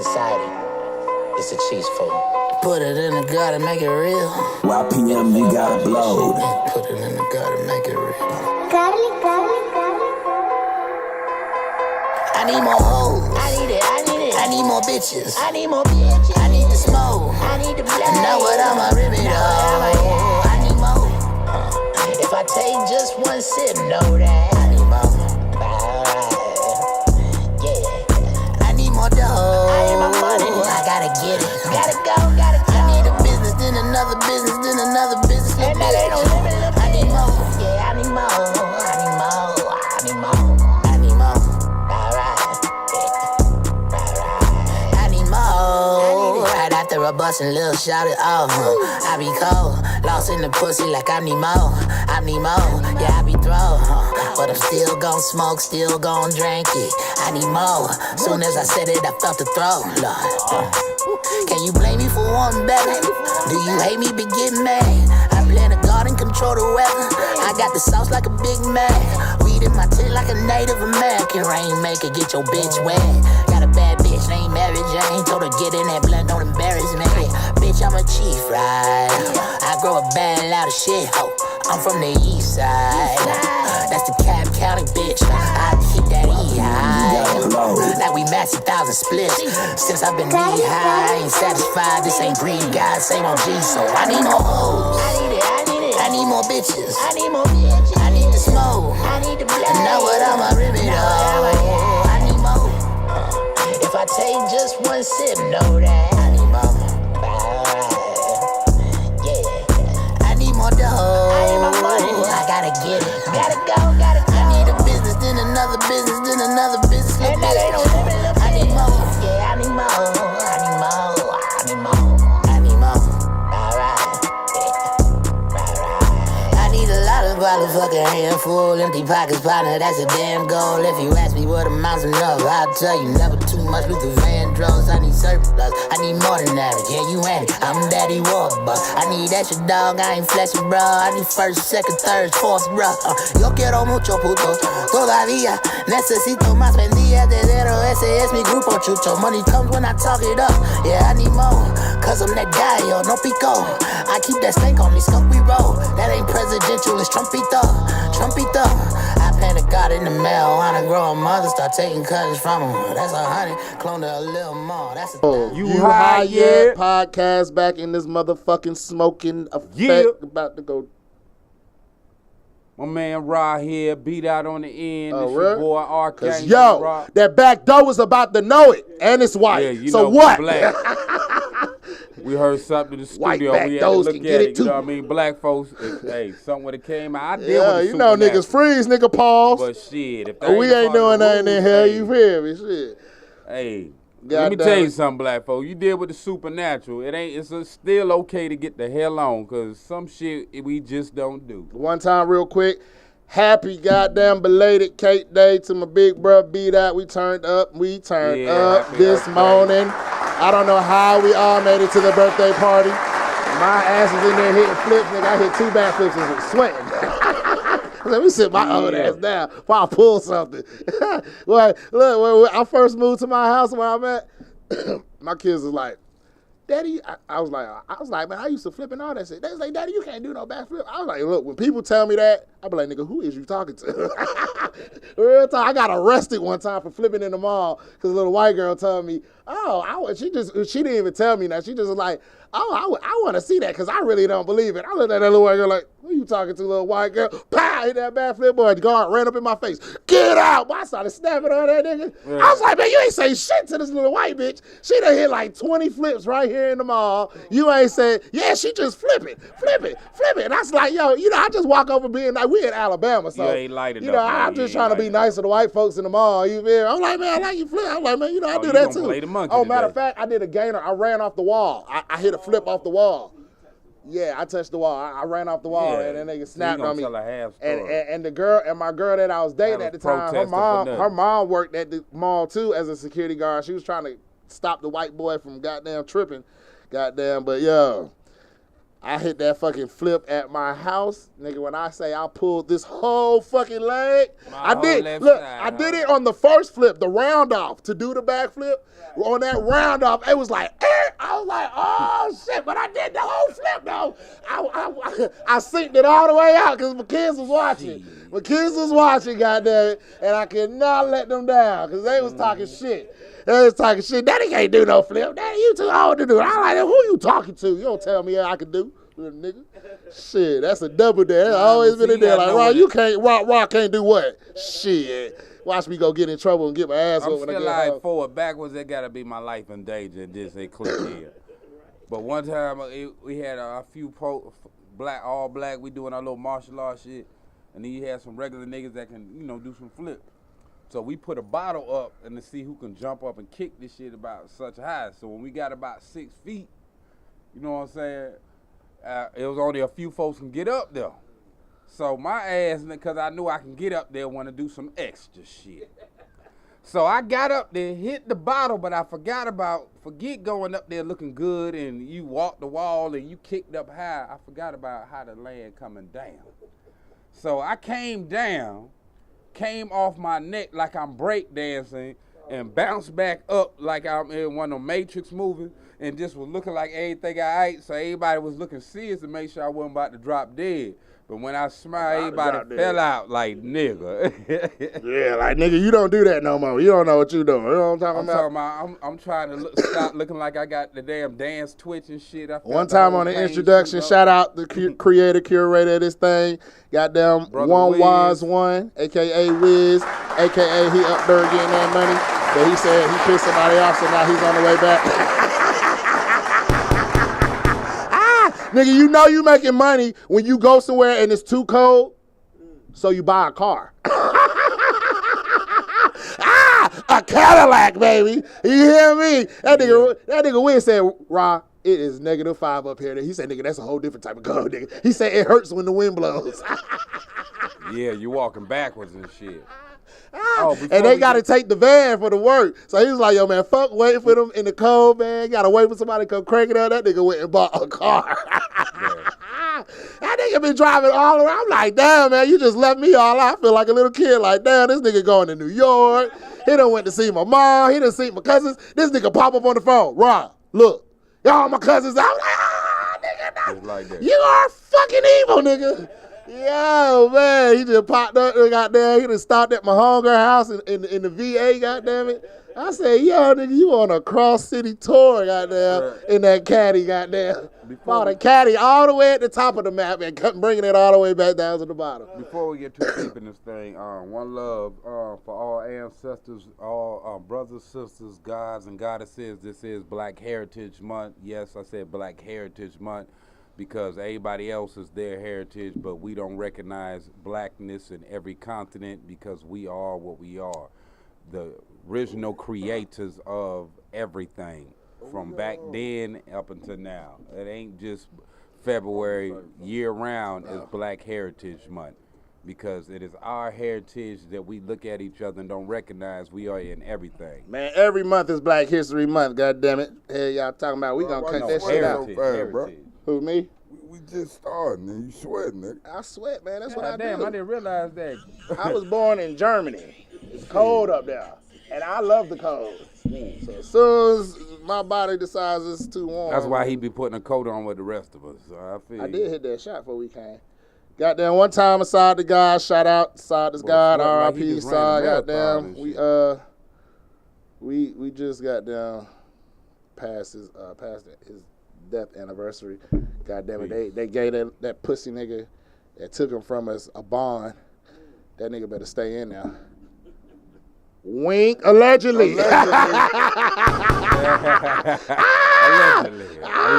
society. It's a cheese food. Put it in the gutter, make it real. YPM, you gotta blow. Put it in the gutter, make it real. I need more hoes. I need it. I need more bitches. I need more bitches. I need the smoke. I need the black. Know what I'ma rip it up. I need more. If I take just one sip, know that I need more. Yeah. I need more dough. I need my money. I gotta get it. Gotta go. I need a business, then another business, then another business. And that ain't no limit. I need more. Yeah, I need more. I need more. Right after a bustin' little shout it off. I be cold, lost in the pussy like I need more. Yeah, I be throw, but I'm still gon' smoke, still gon' drink it. I need more. Soon as I said it, I felt the throw. Lord, can you blame me for one better? Do you hate me, be getting mad? I plant a garden, control the weather. I got the sauce like a Big Mac. Weed in my tit like a Native American. Rainmaker, get your bitch wet. Got a bad bitch named Mary Jane. Told her get in that blunt, don't embarrass me. Bitch, I'm a chief, right? I grow a bad, loud as shit, ho. I'm from the east side. That's the Cab County, bitch. I keep that E high. Now we matching 1,000 splits. Since I've been knee high, I ain't satisfied. This ain't greedy, God, same on G. So I need more hoes. I need more bitches. I need more bitches. I need the smoke. I need the black. Know what I'ma rip it up. I need more. If I take just one sip, know that I need more. Yeah. I need more dough. I need my money. I gotta get it. Gotta go. I need a business, then another business, then another business. And that ain't no limit. I need more. Yeah, I need more. Motherfucking handful, empty pockets, partner, that's a damn goal. If you ask me what amounts enough, I'll tell you never too much. Luther Vandross, I need surplus, I need more than average. Yeah, you ain't it, I'm Daddy Warbucks. I need extra dog, I ain't flexing, bro. I need first, second, third, fourth, bro. Yo quiero mucho puto, todavía necesito más. Vendía de cero, ese es mi grupo chucho. Money comes when I talk it up, yeah, I need more. Cause I'm that guy, yo, no pico. I keep that stank on me, skunk we roll. That ain't presidential, it's Trumpito. I plant a God in the mail. Wanna grow a mother, start taking cousins from him. That's 100, clone to a little more. That's a You high yet? Podcast back in this motherfucking smoking effect. Yeah. About to go. My man Rod here, beat out on the end. Oh, It's really? your boy R. Cause King, yo, Rod. that back door was about to know it, and it's white. Yeah, you so know, what? Black. We heard something in the White studio. back We had to doors look can at get it. it too. You know what I mean? Black folks, hey, something would have came out. I deal Yeah, with you the know supernatural. niggas freeze, nigga pause. But shit, if We ain't doing nothing in here, you feel me? Shit. Hey, God let me damn tell you it. something, black folks. You deal with the supernatural. It's still okay to get the hell on, cause some shit we just don't do. One time real quick. Happy goddamn belated cake day to my big bro beat out. We turned up happy this birthday. morning. I don't know how we all made it to the birthday party. My ass is in there hitting flips, nigga. I hit 2 backflips and was sweating. Let me sit my old ass down before I pull something. Look, when I first moved to my house where I'm at, my kids was like, Daddy, I was like, man, I used to flip and all that shit. They was like, Daddy, you can't do no backflip. I was like, look, when people tell me that, I be like, nigga, who is you talking to? Real time, I got arrested one time for flipping in the mall because a little white girl told me, she didn't even tell me that. She just was like, I want to see that because I really don't believe it. I looked at that little white girl like, who you talking to, little white girl? Pow, hit that backflip, boy. The guard ran up in my face. Get out. Boy, I started snapping on that nigga. Yeah. I was like, man, you ain't say shit to this little white bitch. She done hit like 20 flips right here in the mall. You ain't said, yeah, she just flip it. And I was like, yo, I just walk over being like, we in Alabama, so. You ain't lighted up. I'm just trying to be nice to the white folks in the mall. You feel me? I'm like, man, I like you flip. I'm like, man, I do that too. Play the monkey Matter of fact, I did a gainer. I ran off the wall. I hit a flip off the wall. Yeah, I touched the wall. I ran off the wall, and then nigga snapped on me. And the girl, and my girl that I was dating at the time, her mom worked at the mall too as a security guard. She was trying to stop the white boy from goddamn tripping, but yo, I hit that fucking flip at my house. Nigga, when I say I pulled this whole fucking leg, I did it on the first flip, the round off, to do the backflip. Right. On that round off, it was like, I was like, oh shit, but I did the whole flip though. I synced it all the way out because my kids was watching. My kids was watching, goddamn, and I could not let them down because they was talking shit. They was talking shit. Daddy can't do no flip. Daddy, you too old to do it. I'm like, who you talking to? You don't tell me I can do, little nigga. Shit, that's a double dare. That's always been in there. Like, Rock, you can't, Rock can't do what? Shit. Watch me go get in trouble and get my ass whooped when I get like home. Forward, backwards, that gotta be my life in danger and just say click here. But one time we had a few all black, we doing our little martial arts shit, and then you had some regular niggas that can, do some flip. So we put a bottle up and to see who can jump up and kick this shit about such high. So when we got about 6 feet, you know what I'm saying? It was only a few folks can get up there. So my ass, because I knew I can get up there, want to do some extra shit. So I got up there, hit the bottle, but I forget going up there looking good and you walked the wall and you kicked up high. I forgot about how the land coming down. So I came down, came off my neck like I'm breakdancing and bounced back up like I'm in one of the Matrix movies and just was looking like everything I ate. So everybody was looking serious to make sure I wasn't about to drop dead. But when I smiled, everybody fell out like nigga. Yeah, like nigga, you don't do that no more. You don't know what you doing. You know what I'm talking about? I'm trying to stop looking like I got the damn dance twitch and shit. One time on the introduction, shout out the creator, curator of this thing. Goddamn, Brother One Wiz. Wise One, a.k.a. Wiz, a.k.a. he up there getting that money. But he said he pissed somebody off, so now he's on the way back. Nigga, you know you making money when you go somewhere and it's too cold, so you buy a car. A Cadillac, baby. You hear me? That nigga Win said, Ra, it is -5 up here. He said, nigga, that's a whole different type of cold, nigga. He said it hurts when the wind blows. Yeah, you walking backwards and shit. And they got to take the van for the work. So he was like, yo, man, fuck waiting for them in the cold, man. Got to wait for somebody to come crank it out. That nigga went and bought a car. That nigga been driving all around. I'm like, damn, man, you just left me all out. I feel like a little kid. Like, damn, this nigga going to New York. He done went to see my mom. He done seen my cousins. This nigga pop up on the phone. Ron, look, y'all my cousins. I'm like, nigga, no. Like that. You are fucking evil, nigga. Yo, man, he just popped up and got there. He done stopped at my homegirl house in the VA, goddamn it. I said, yo, nigga, you on a cross-city tour, goddamn, in that caddy, goddamn. Bought a caddy all the way at the top of the map and bringing it all the way back down to the bottom. Before we get too deep in this thing, one love for all ancestors, all brothers, sisters, gods, and goddesses. This is Black Heritage Month. Yes, I said Black Heritage Month, because everybody else is their heritage, but we don't recognize blackness in every continent because we are what we are. The original creators of everything from back then up until now. It ain't just February, year round is Black Heritage Month, because it is our heritage that we look at each other and don't recognize we are in everything. Man, every month is Black History Month, goddammit. Hell, y'all talking about we gonna cut that shit out. Heritage. Who, me? We just starting and you sweating, nigga. I sweat, man. That's what I Damn, do. I didn't realize that. I was born in Germany. It's cold up there, and I love the cold. So as soon as my body decides it's too warm. That's why he be putting a coat on with the rest of us. So I did hit that shot before we came. Goddamn, one time Assad the God, shout out Assad the God, R.I.P. Assad. Goddamn, we just got down past his death anniversary. Goddamn it, they gave that pussy nigga that took him from us a bond. That nigga better stay in there. Wink, allegedly. I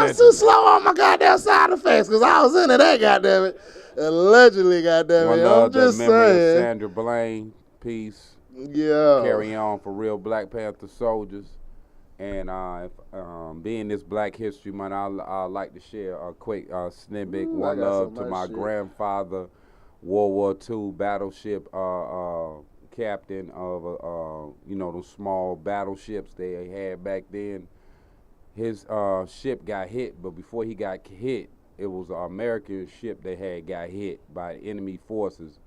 was too slow on my goddamn sound effects because I was into that, goddamn it. Allegedly, goddamn it. I'm just saying. Sandra Bland, peace. Yeah. Carry on for real Black Panther soldiers. And being this Black History Month, I'd like to share a quick snippet. One love to my grandfather, World War II battleship captain of those small battleships they had back then. His ship got hit, but before he got hit, it was an American ship that had got hit by enemy forces,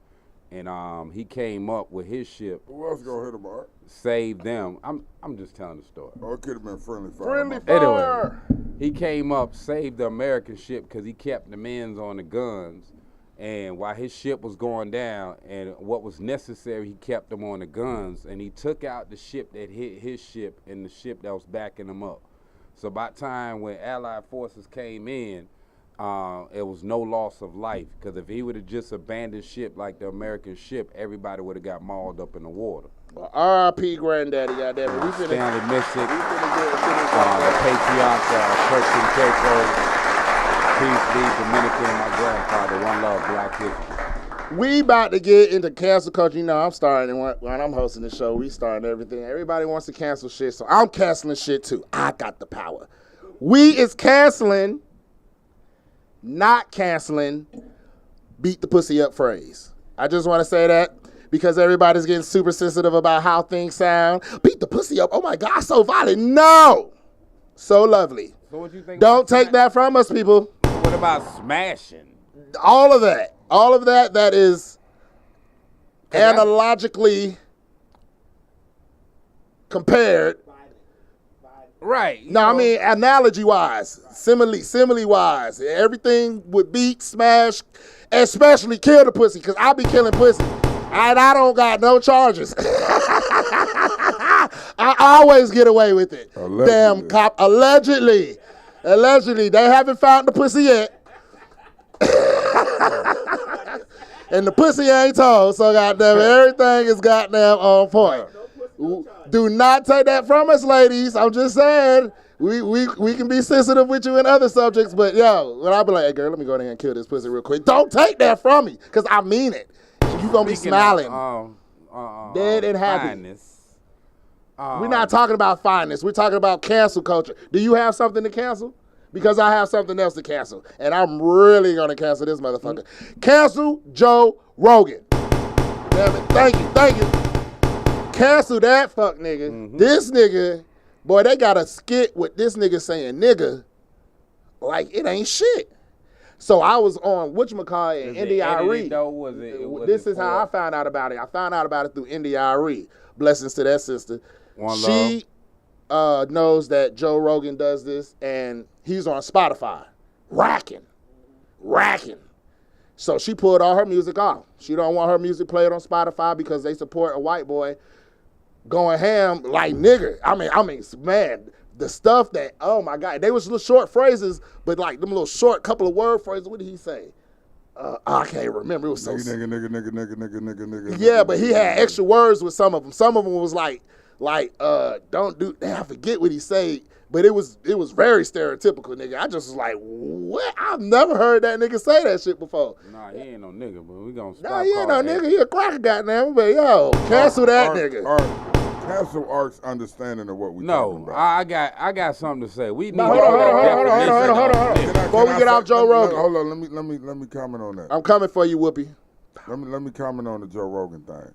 and he came up with his ship. Who else gonna hit him, Art? Saved them. I'm just telling the story. Oh, it could have been friendly fire. Friendly fire. Anyway, he came up, saved the American ship because he kept the men's on the guns. And while his ship was going down and what was necessary, he kept them on the guns. And he took out the ship that hit his ship and the ship that was backing him up. So by the time when Allied forces came in, it was no loss of life. Because if he would have just abandoned ship like the American ship, everybody would have got mauled up in the water. Well, R.I.P. Granddaddy, goddamn it. Stanley Missick, the Patriarch, Kirk Kincaid. Peace be Dominican, my grandfather. One love, Black history. We about to get into cancel culture. You know, I'm starting when I'm hosting the show. We starting everything. Everybody wants to cancel shit, so I'm canceling shit too. I got the power. We is canceling, not canceling, beat the pussy up phrase. I just want to say that because everybody's getting super sensitive about how things sound. Beat the pussy up. Oh my God, so violent. No, so lovely. So what you think? Don't take that from us, people. What about smashing? All of that, that is analogically compared. Right. No, I mean analogy-wise, simile-wise. Everything would beat, smash, especially kill the pussy, because I be killing pussy. And I don't got no charges. I always get away with it. Allegedly. Damn cop. Allegedly. They haven't found the pussy yet. And the pussy ain't told, so goddamn everything is goddamn on point. Do not take that from us, ladies. I'm just saying. We can be sensitive with you in other subjects, but yo, when I be like, hey girl, let me go in here and kill this pussy real quick. Don't take that from me, because I mean it. You gonna be smiling. Dead and happy. Fineness. We're not talking about fineness. We're talking about cancel culture. Do you have something to cancel? Because I have something else to cancel. And I'm really going to cancel this motherfucker. Cancel Joe Rogan. Damn it. Thank you. Cancel that fuck nigga. Mm-hmm. This nigga, boy, they got a skit with this nigga saying nigga like it ain't shit. So I was on whatchamacallit in NDIRE. This is how I found out about it. I found out about it through NDIRE. Blessings to that sister. She knows that Joe Rogan does this, and he's on Spotify. Racking. So she pulled all her music off. She don't want her music played on Spotify because they support a white boy going ham like nigger. I mean, man, the stuff that, oh my God, they was little short phrases, but like them little short couple of word phrases. What did he say? I can't remember. It was so nigga. Yeah, but he had extra words with some of them. Some of them was like don't do. I forget what he said, but it was very stereotypical, nigga. I just was like, what? I've never heard that nigga say that shit before. Nah, he ain't no nigga, but we gonna stop. Nah, he ain't no nigga. He a cracker, goddamn. But yo, cancel that nigga. Cancel Art's understanding of what we talking about. I got something to say. We need hold on. Before we get off Joe Rogan. Hold on, let me comment on that. I'm coming for you, Whoopi. Let me comment on the Joe Rogan thing.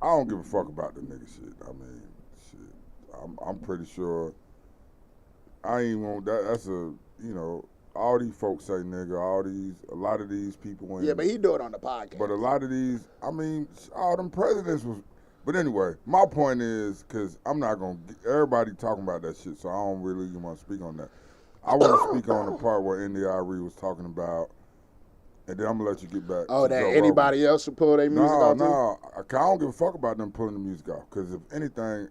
I don't give a fuck about the nigga shit. I mean, shit. I'm pretty sure I ain't want that. That's all these folks say nigga. A lot of these people ain't. Yeah, but he do it on the podcast. But a lot of these, I mean, all them presidents was. But anyway, my point is, because I'm not going to, everybody talking about that shit, so I don't really even want to speak on that. I want to speak on the part where NDIRE was talking about, and then I'm going to let you get back. Oh, that anybody else should pull their music off? No, I don't give a fuck about them pulling the music off, because if anything,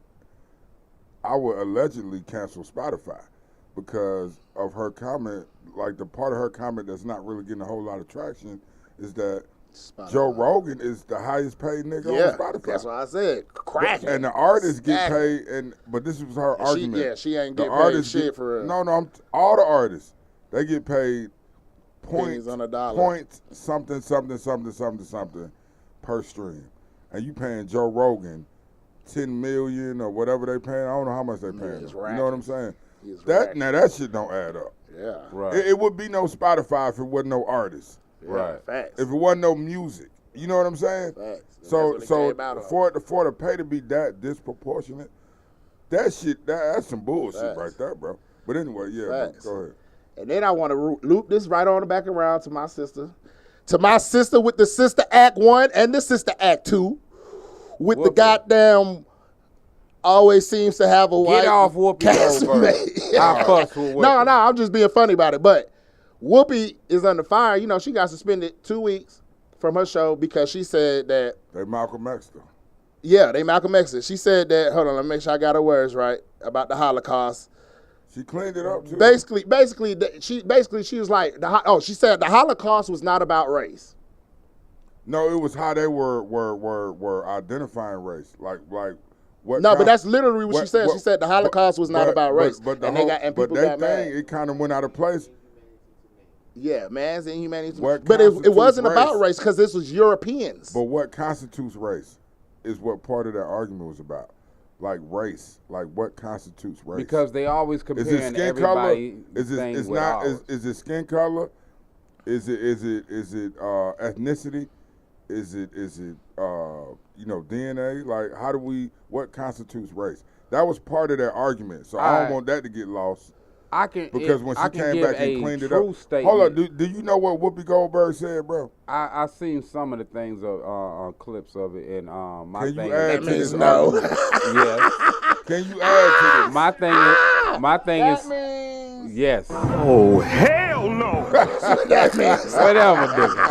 I would allegedly cancel Spotify because of her comment, like the part of her comment that's not really getting a whole lot of traction is that Spotify. Joe Rogan is the highest paid nigga on Spotify. That's what I said. Cracking. And the artists get paid, but this was her argument. She ain't get paid shit for real. No, all the artists, they get paid points on a dollar. Points something per stream. And you paying Joe Rogan $10 million or whatever they paying. I don't know how much they paying. You know what I'm saying? Now that shit don't add up. Yeah. Right. It would be no Spotify if it wasn't no artists. Yeah, right. Facts. If it wasn't no music. You know what I'm saying? Facts. So for the pay to be that disproportionate, that shit, that's some bullshit right there, bro. But anyway, yeah, go ahead. And then I want to loop this right on the back around to my sister. To my sister with the Sister Act 1 and the Sister Act 2. With the goddamn, always seems to have a white Get off Whoopi Goldberg. I fuss with Whoopi. No, I'm just being funny about it. But Whoopi is under fire. You know, she got suspended 2 weeks from her show because she said that. They Malcolm X though. Yeah, they Malcolm X. She said that, hold on, let me make sure I got her words right, about the Holocaust. She cleaned it up too. Basically, she was like, she said the Holocaust was not about race. No, it was how they were identifying race, like what. No, but that's literally what she said. She said the Holocaust was not about race, but people got mad. It kind of went out of place. Yeah, man's inhumanity. What But it wasn't constitutes about race because this was Europeans. But what constitutes race is what part of that argument was about. Like race, like what constitutes race? Because they always comparing is it skin everybody. Color? Is it skin color? Is it ethnicity? Is it DNA? Like what constitutes race? That was part of their argument. So I don't want that to get lost. Because when she came back and cleaned it up. Statement. Hold on, do you know what Whoopi Goldberg said, bro? I seen some of the things clips of it, and my Can thing you add is to this? No. Yes. Can you add to this? My thing is means yes. Oh, hell no. that means. Whatever, nigga.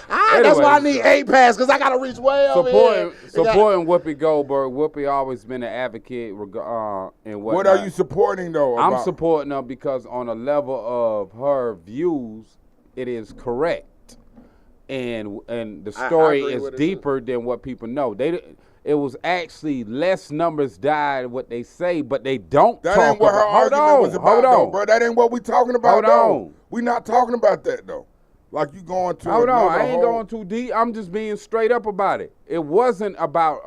That's why I need 8 pass because I gotta reach way over here. Supporting Whoopi Goldberg. Whoopi always been an advocate and whatnot. What are you supporting though? I'm supporting her because on a level of her views, it is correct, and the story is deeper than what people know. It was actually less numbers died what they say, but they don't that talk ain't what her about. argument was about, though, bro. That ain't what we talking about, Hold on. We not talking about that, though. Like you going to Hold on, I ain't whole... going too deep. I'm just being straight up about it. It wasn't about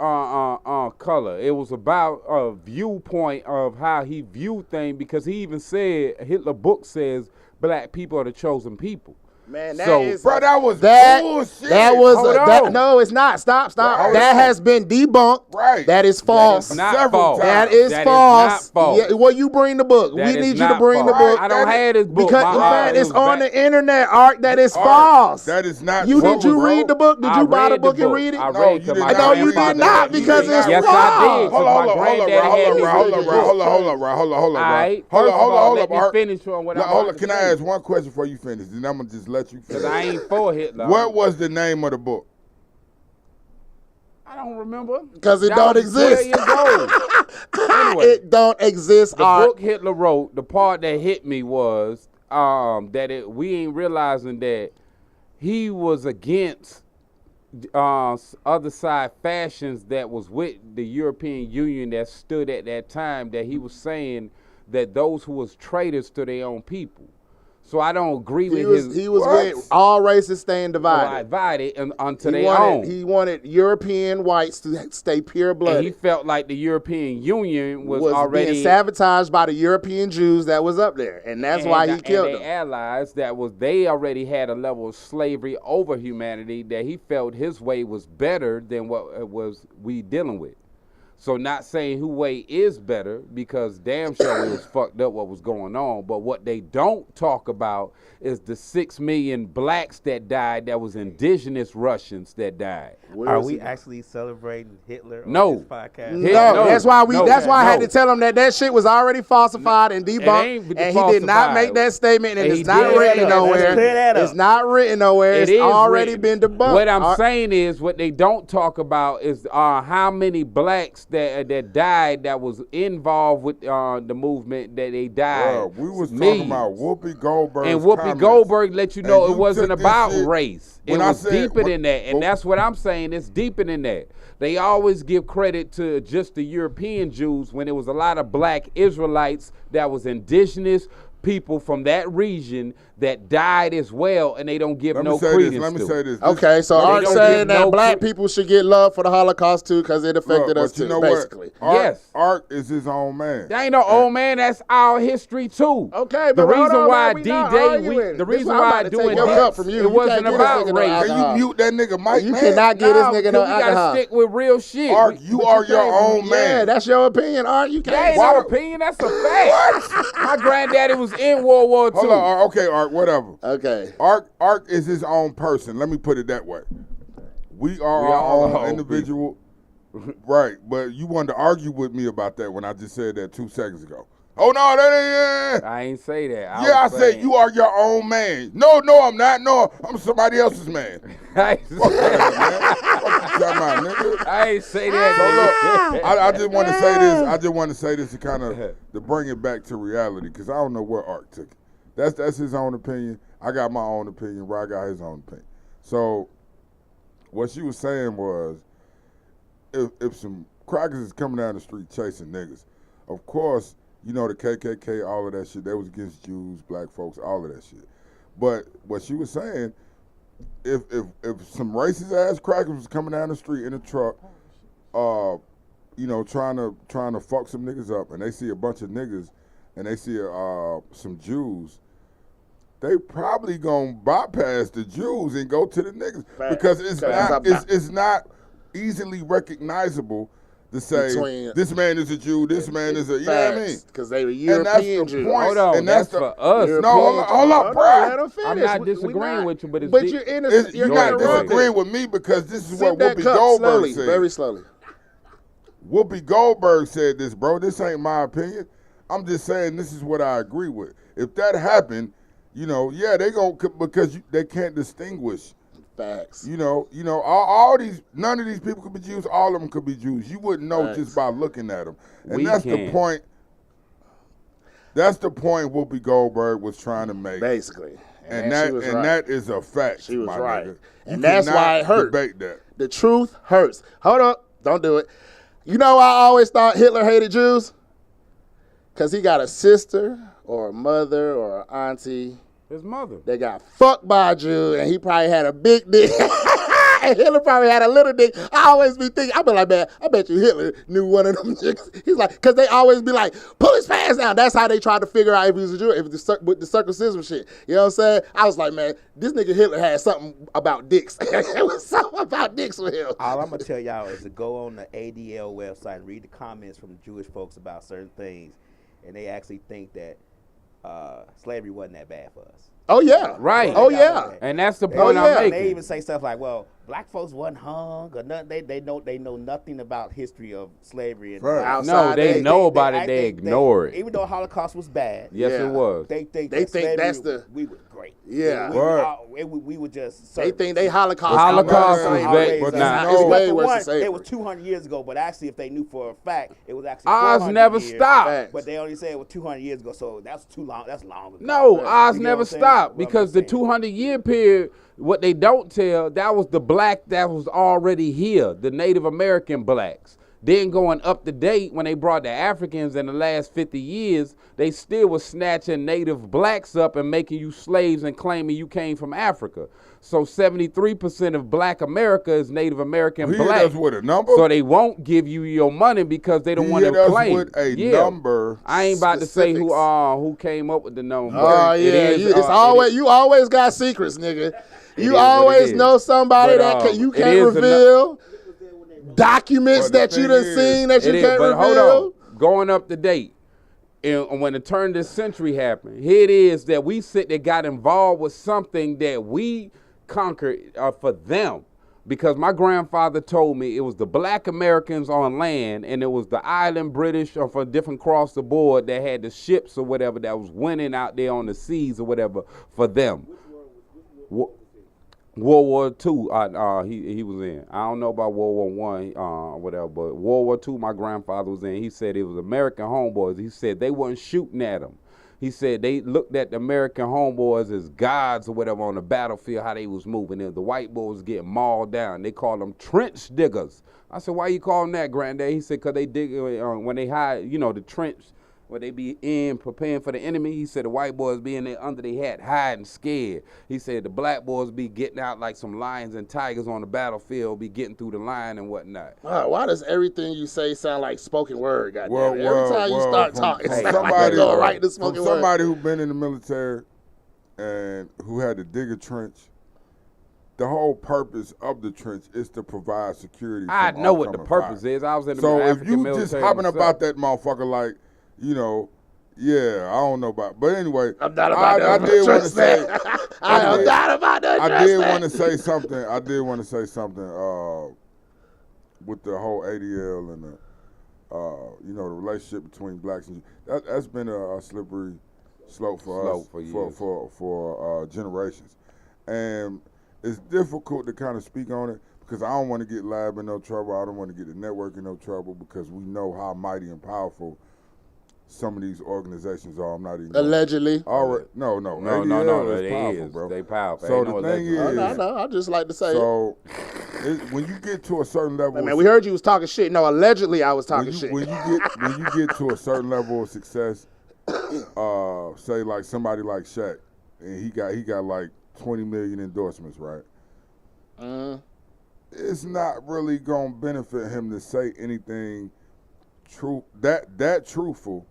color. It was about a viewpoint of how he viewed things, because he even said, Hitler book says black people are the chosen people. Man, that was bullshit. No, it's not. Stop. That has been debunked. Right. That is false. That is not false. That is false. Not false. Yeah, well, you bring the book. We need you to bring the book. I don't have this book. Because man, it's on the internet, Art. That is false. That is not true. Did you read the book? Did you buy the book and read it? No, you did not, because it's yes, false. I did. Hold on. Let me finish on what I'm Can I ask one question before you finish? Then I'm gonna just let you finish. Because I ain't for Hitler. What was the name of the book? I don't remember. Because it don't exist. Anyway, it don't exist. The book Hitler wrote, the part that hit me was that we ain't realizing that he was against other side fashions that was with the European Union that stood at that time, that he was saying that those who was traitors to their own people. So I don't agree with his. He was with all races staying divided. Unto their own. He wanted European whites to stay pure-blooded. And he felt like the European Union was already being sabotaged by the European Jews that was up there, and that's why he killed them. Allies they already had a level of slavery over humanity that he felt his way was better than what was we dealing with. So not saying who way is better, because damn sure it was fucked up what was going on. But what they don't talk about is the 6 million blacks that died, that was indigenous Russians that died. Are we actually celebrating Hitler on this podcast? No, that's why I had to tell him that shit was already falsified and debunked, and he did not make that statement, and it's not written nowhere. It's not written nowhere. It's already been debunked. What I'm saying is, what they don't talk about is how many blacks that died that was involved with the movement, that they died. Bro, we was talking about Whoopi Goldberg. And Whoopi Goldberg let you know it wasn't about race. It was deeper than that. And that's what I'm saying. It's deeper than that. They always give credit to just the European Jews when it was a lot of black Israelites that was indigenous, people from that region that died as well, and they don't give no credence. Let me say this. Okay, so Art saying that black people should get love for the Holocaust too because it affected us too, basically. Art is his own man. That ain't no old man. That's our history too. Okay, but the reason why D-Day, the reason why doing this, it wasn't about race. Can you mute that nigga Mike? You cannot get this nigga no alcohol. We gotta stick with real shit. Art, you are your own man. Yeah, that's your opinion, Art. You can't. That ain't no opinion. That's a fact. My granddaddy was in World War II. Hold on, okay, Art, whatever. Okay. Art is his own person. Let me put it that way. We are our own individual. Right, but you wanted to argue with me about that when I just said that 2 seconds ago. Oh, no, that ain't. I ain't say that. I said you are your own man. No, I'm not. No, I'm somebody else's man. I ain't say that. Nigga. I ain't say that. So look, I just want to say this. I just want to say this to kind of to bring it back to reality because I don't know where Art took it. That's his own opinion. I got my own opinion. Rod got his own opinion. So what she was saying was, if some crackers is coming down the street chasing niggas, of course, you know, the KKK, all of that shit, they was against Jews, black folks, all of that shit. But what she was saying, if some racist ass crackers was coming down the street in a truck, you know, trying to fuck some niggas up, and they see a bunch of niggas, and they see some Jews, they probably gonna bypass the Jews and go to the niggas because it's not easily recognizable to say this man is a Jew, this man is a, you know what I mean? Because they were European Jews. Hold on, and that's for us. No, hold up, bro. I'm not disagreeing with you, but you're innocent. You're not disagreeing with me because this is what Whoopi Goldberg said. Very slowly. Whoopi Goldberg said this, bro. This ain't my opinion. I'm just saying this is what I agree with. If that happened, you know, yeah, they gon' because they can't distinguish. Facts. You know, all these, none of these people could be Jews. All of them could be Jews. You wouldn't know just by looking at them. And that's the point. That's the point Whoopi Goldberg was trying to make. Basically. And that is a fact. She was right. Nigga. And that's why it hurt. Debate that. The truth hurts. Hold up. Don't do it. You know why I always thought Hitler hated Jews? Because he got a sister or a mother or an auntie. His mother. They got fucked by a Jew, and he probably had a big dick. And Hitler probably had a little dick. I always be thinking, I be like, man, I bet you Hitler knew one of them chicks. He's like, because they always be like, pull his pants down. That's how they tried to figure out if he was a Jew, if with the circumcision shit. You know what I'm saying? I was like, man, this nigga Hitler had something about dicks. It was something about dicks with him. All I'm going to tell y'all is to go on the ADL website and read the comments from the Jewish folks about certain things, and they actually think that slavery wasn't that bad for us. Oh, yeah. Right. Oh, yeah. And that's the point I'm making. They even say stuff like, well, black folks wasn't hung or nothing. They know nothing about history of slavery. And no, they know about it. They ignore it. Even though Holocaust was bad. Yes, it was. They think that's we were great. Yeah. We were just. They think they Holocaust was bad. But it's way worse than it was 200 years ago, but actually, if they knew for a fact, it was actually Oz never stopped. But they only said it was 200 years ago, so that's too long. That's long ago. No, Oz never stopped because the 200-year period, what they don't tell, that was the black that was already here, the Native American blacks. Then going up to date, when they brought the Africans in the last 50 years, they still was snatching native blacks up and making you slaves and claiming you came from Africa. So 73% of black America is Native American black. Us with a number? So they won't give you your money because they don't want to claim. With a number. I ain't about to say who came up with the number. Oh yeah, you always got secrets, nigga. You always know somebody that you can't reveal. Documents that you done seen that you can't reveal. Hold on. Going up to date, and when the turn of this century happened, here it is that we got involved with something that we conquered for them. Because my grandfather told me it was the black Americans on land and it was the island British or from different across the board that had the ships or whatever that was winning out there on the seas or whatever for them. World War II, he was in. I don't know about World War I, whatever, but World War II, my grandfather was in. He said it was American homeboys. He said they wasn't shooting at them. He said they looked at the American homeboys as gods or whatever on the battlefield, how they was moving. And the white boys was getting mauled down. They called them trench diggers. I said, why you call them that, Granddad? He said, because they dig, when they hide, the trench where they be in preparing for the enemy. He said the white boys be in there under their hat, hiding, scared. He said the black boys be getting out like some lions and tigers on the battlefield, be getting through the line and whatnot. Why does everything you say sound like spoken word? Goddamn. Well, Every time you start talking, from it's like somebody, going right to spoken from word. somebody who's been in the military and who had to dig a trench. The whole purpose of the trench is to provide security. I know what the purpose is. I was in the African military. So if you just hopping about that motherfucker like, you know, yeah, I don't know about. But anyway, I'm not about I did want to say. I am not about to address I did that. want to say something. I did want to say something with the whole ADL and the, you know, the relationship between blacks and that's been a slippery slope for us for generations, and it's difficult to kind of speak on it because I don't want to get Lab in no trouble. I don't want to get the network in no trouble because we know how mighty and powerful some of these organizations are. I'm not even allegedly. No. ADL is powerful, bro. They powerful. So the thing is, I just like to say. So when you get to a certain level, man, we heard you was talking shit. No, allegedly I was talking shit. When you get to a certain level of success, say like somebody like Shaq, and he got like 20 million endorsements, right? It's not really gonna benefit him to say anything true that truthful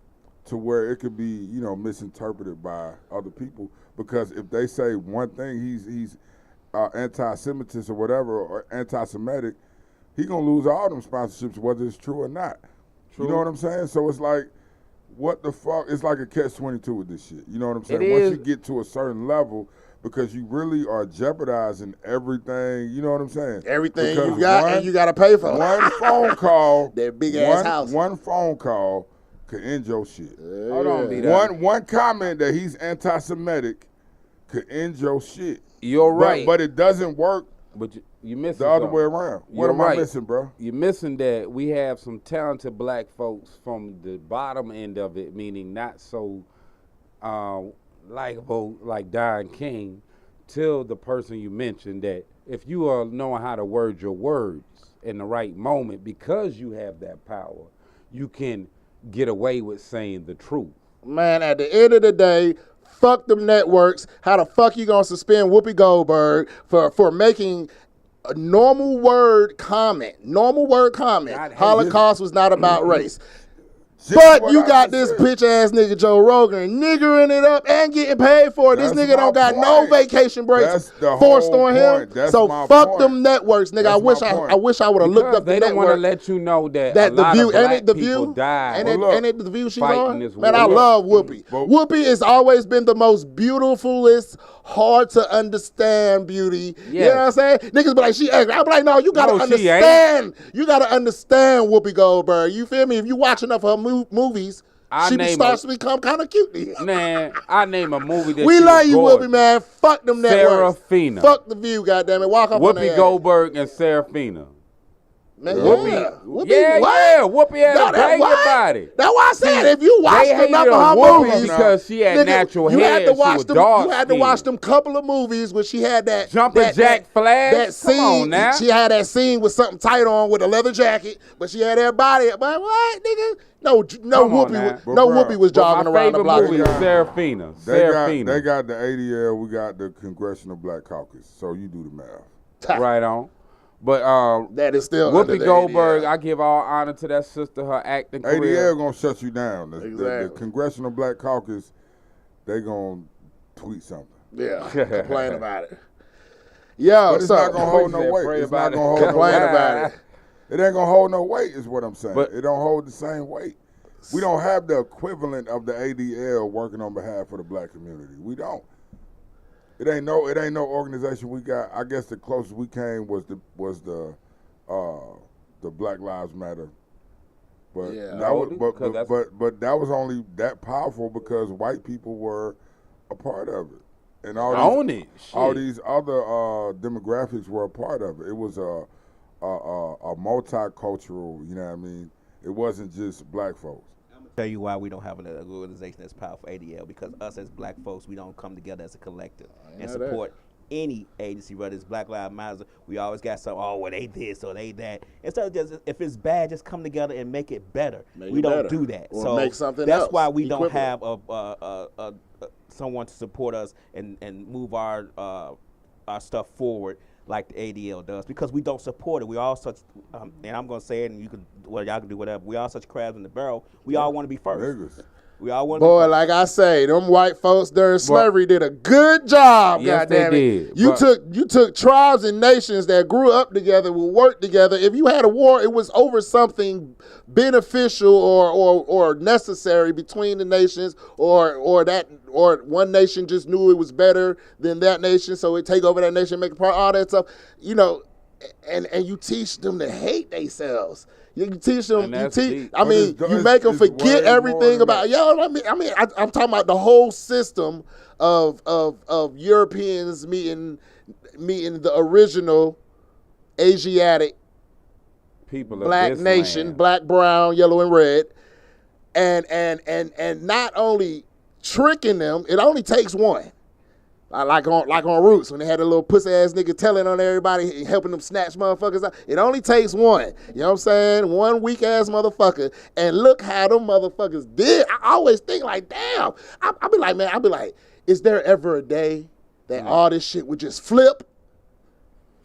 to where it could be, you know, misinterpreted by other people. Because if they say one thing, he's anti-Semitist or whatever, or anti-Semitic, he gonna lose all them sponsorships whether it's true or not. True. You know what I'm saying? So it's like, what the fuck? It's like a catch-22 with this shit. You know what I'm saying? Once you get to a certain level, because you really are jeopardizing everything. You know what I'm saying? Everything because you got, and you got to pay for. One phone call, that big ass house. One phone call could end your shit. Hold on, one comment that he's anti-Semitic could end your shit. You're right, but it doesn't work. But you missing the other way around. What am I missing, bro? You're missing that we have some talented black folks from the bottom end of it, meaning not so likable like Don King, till the person you mentioned, that if you are knowing how to word your words in the right moment, because you have that power, you can get away with saying the truth. Man, at the end of the day, fuck them networks. How the fuck you gonna suspend Whoopi Goldberg for making a normal word comment? Holocaust was not about race. But you got this bitch ass nigga Joe Rogan niggering it up and getting paid for it. This nigga don't got no vacation breaks forced on him. So fuck them networks, nigga. I wish I would have looked up the network. They don't want to let you know that the View, ain't it the View? Died. Ain't it the View she's on? Man, I war. love Whoopi. Whoopi has always been the most beautifulest, hard to understand beauty. Yes. You know what I'm saying? Niggas be like, she ugly. I'm like, no, you gotta understand. You gotta understand Whoopi Goldberg. You feel me? If you watch enough of her movies, she starts to become kind of cute to you. Man, I name a movie that we love you, Whoopi, man. Fuck them networks. Seraphina. Fuck the View, goddammit. Walk up on Whoopi Goldberg and Seraphina. Man, Whoopi, Whoopi had a banging body. That's why I said if you watch enough of her movies, because she had natural hair, you had to watch them couple of movies when she had that Jumpin' Jack Flash. That scene, come on now. She had that scene with something tight on with a leather jacket, but she had her body. But what, nigga? No Whoopi was jogging around the block. Seraphina. They got the ADL. We got the Congressional Black Caucus. So you do the math. Right on. But that is still Whoopi Goldberg. I give all honor to that sister, her acting career. ADL gonna shut you down. The Congressional Black Caucus, they gonna tweet something. Yeah, complain about it. Yo, but it's not gonna hold no weight. It's not gonna hold no weight. About it. It ain't gonna hold no weight, is what I'm saying. But it don't hold the same weight. We don't have the equivalent of the ADL working on behalf of the black community. We don't. It ain't no organization we got. I guess the closest we came was the Black Lives Matter. But but that was only that powerful because white people were a part of it. And all these other demographics were a part of it. It was a multicultural, you know what I mean? It wasn't just black folks. Tell you why we don't have an organization that's powerful, ADL, because us as black folks, we don't come together as a collective and support any agency, whether it's Black Lives Matter, we always got some, oh, well, they this or they that. Instead of just, if it's bad, just come together and make it better. We don't do that. Or so make something that's else why we equivalent. don't have someone to support us and move our stuff forward like the ADL does, because we don't support it. We all such, and I'm gonna say it, and y'all can do whatever. We all such crabs in the barrel. We all want to be first. Niggas. We all want. Boy, like I say, them white folks during slavery did a good job. Yes, goddamn they it! did, You took tribes and nations that grew up together, will work together. If you had a war, it was over something beneficial or necessary between the nations, or one nation just knew it was better than that nation, so it take over that nation, make a part, all that stuff. You know, and you teach them to hate themselves. You teach them. You make them forget everything about. I'm talking about the whole system of Europeans meeting the original Asiatic people, black of this nation, land. black, brown, yellow, and red, and not only tricking them. It only takes one. Like on Roots, when they had a little pussy ass nigga telling on everybody, helping them snatch motherfuckers out. It only takes one. You know what I'm saying? One weak ass motherfucker. And look how them motherfuckers did. I always think like, damn. I be like, is there ever a day that all this shit would just flip?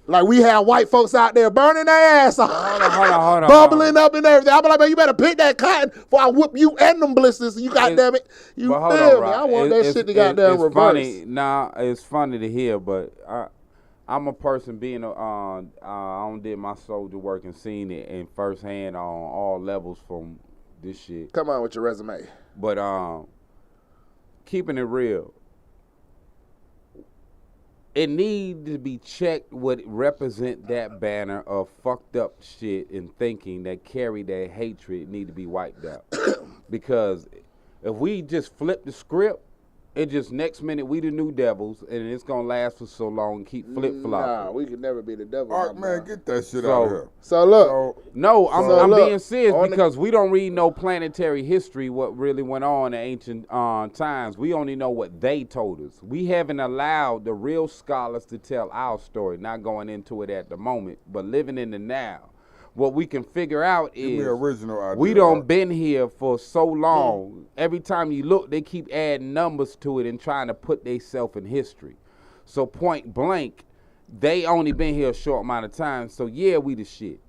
Like we have white folks out there burning their ass off, Hold on. bubbling up and everything. I be like, man, you better pick that cotton before I whoop you and them blisters. You goddamn it, you But hold feel on, me? Rob. I want that shit to goddamn reverse. Funny. Nah, it's funny to hear, but I'm a person being I don't did my soldier work and seen it in firsthand on all levels from this shit. Come on with your resume. But keeping it real, it need to be checked what represent that banner of fucked up shit and thinking that carry that hatred need to be wiped out. Because if we just flip the script, it just next minute we the new devils and it's gonna last for so long and keep flip flopping. Nah, we could never be the devil. Art, man, get that shit out of here. So look. No, I'm look, being serious because we don't read no planetary history, what really went on in ancient times. We only know what they told us. We haven't allowed the real scholars to tell our story, not going into it at the moment, but living in the now. What we can figure out is original idea, we don't been here for so long. Every time you look, they keep adding numbers to it and trying to put themselves in history. So point blank, they only been here a short amount of time. So yeah, we the shit.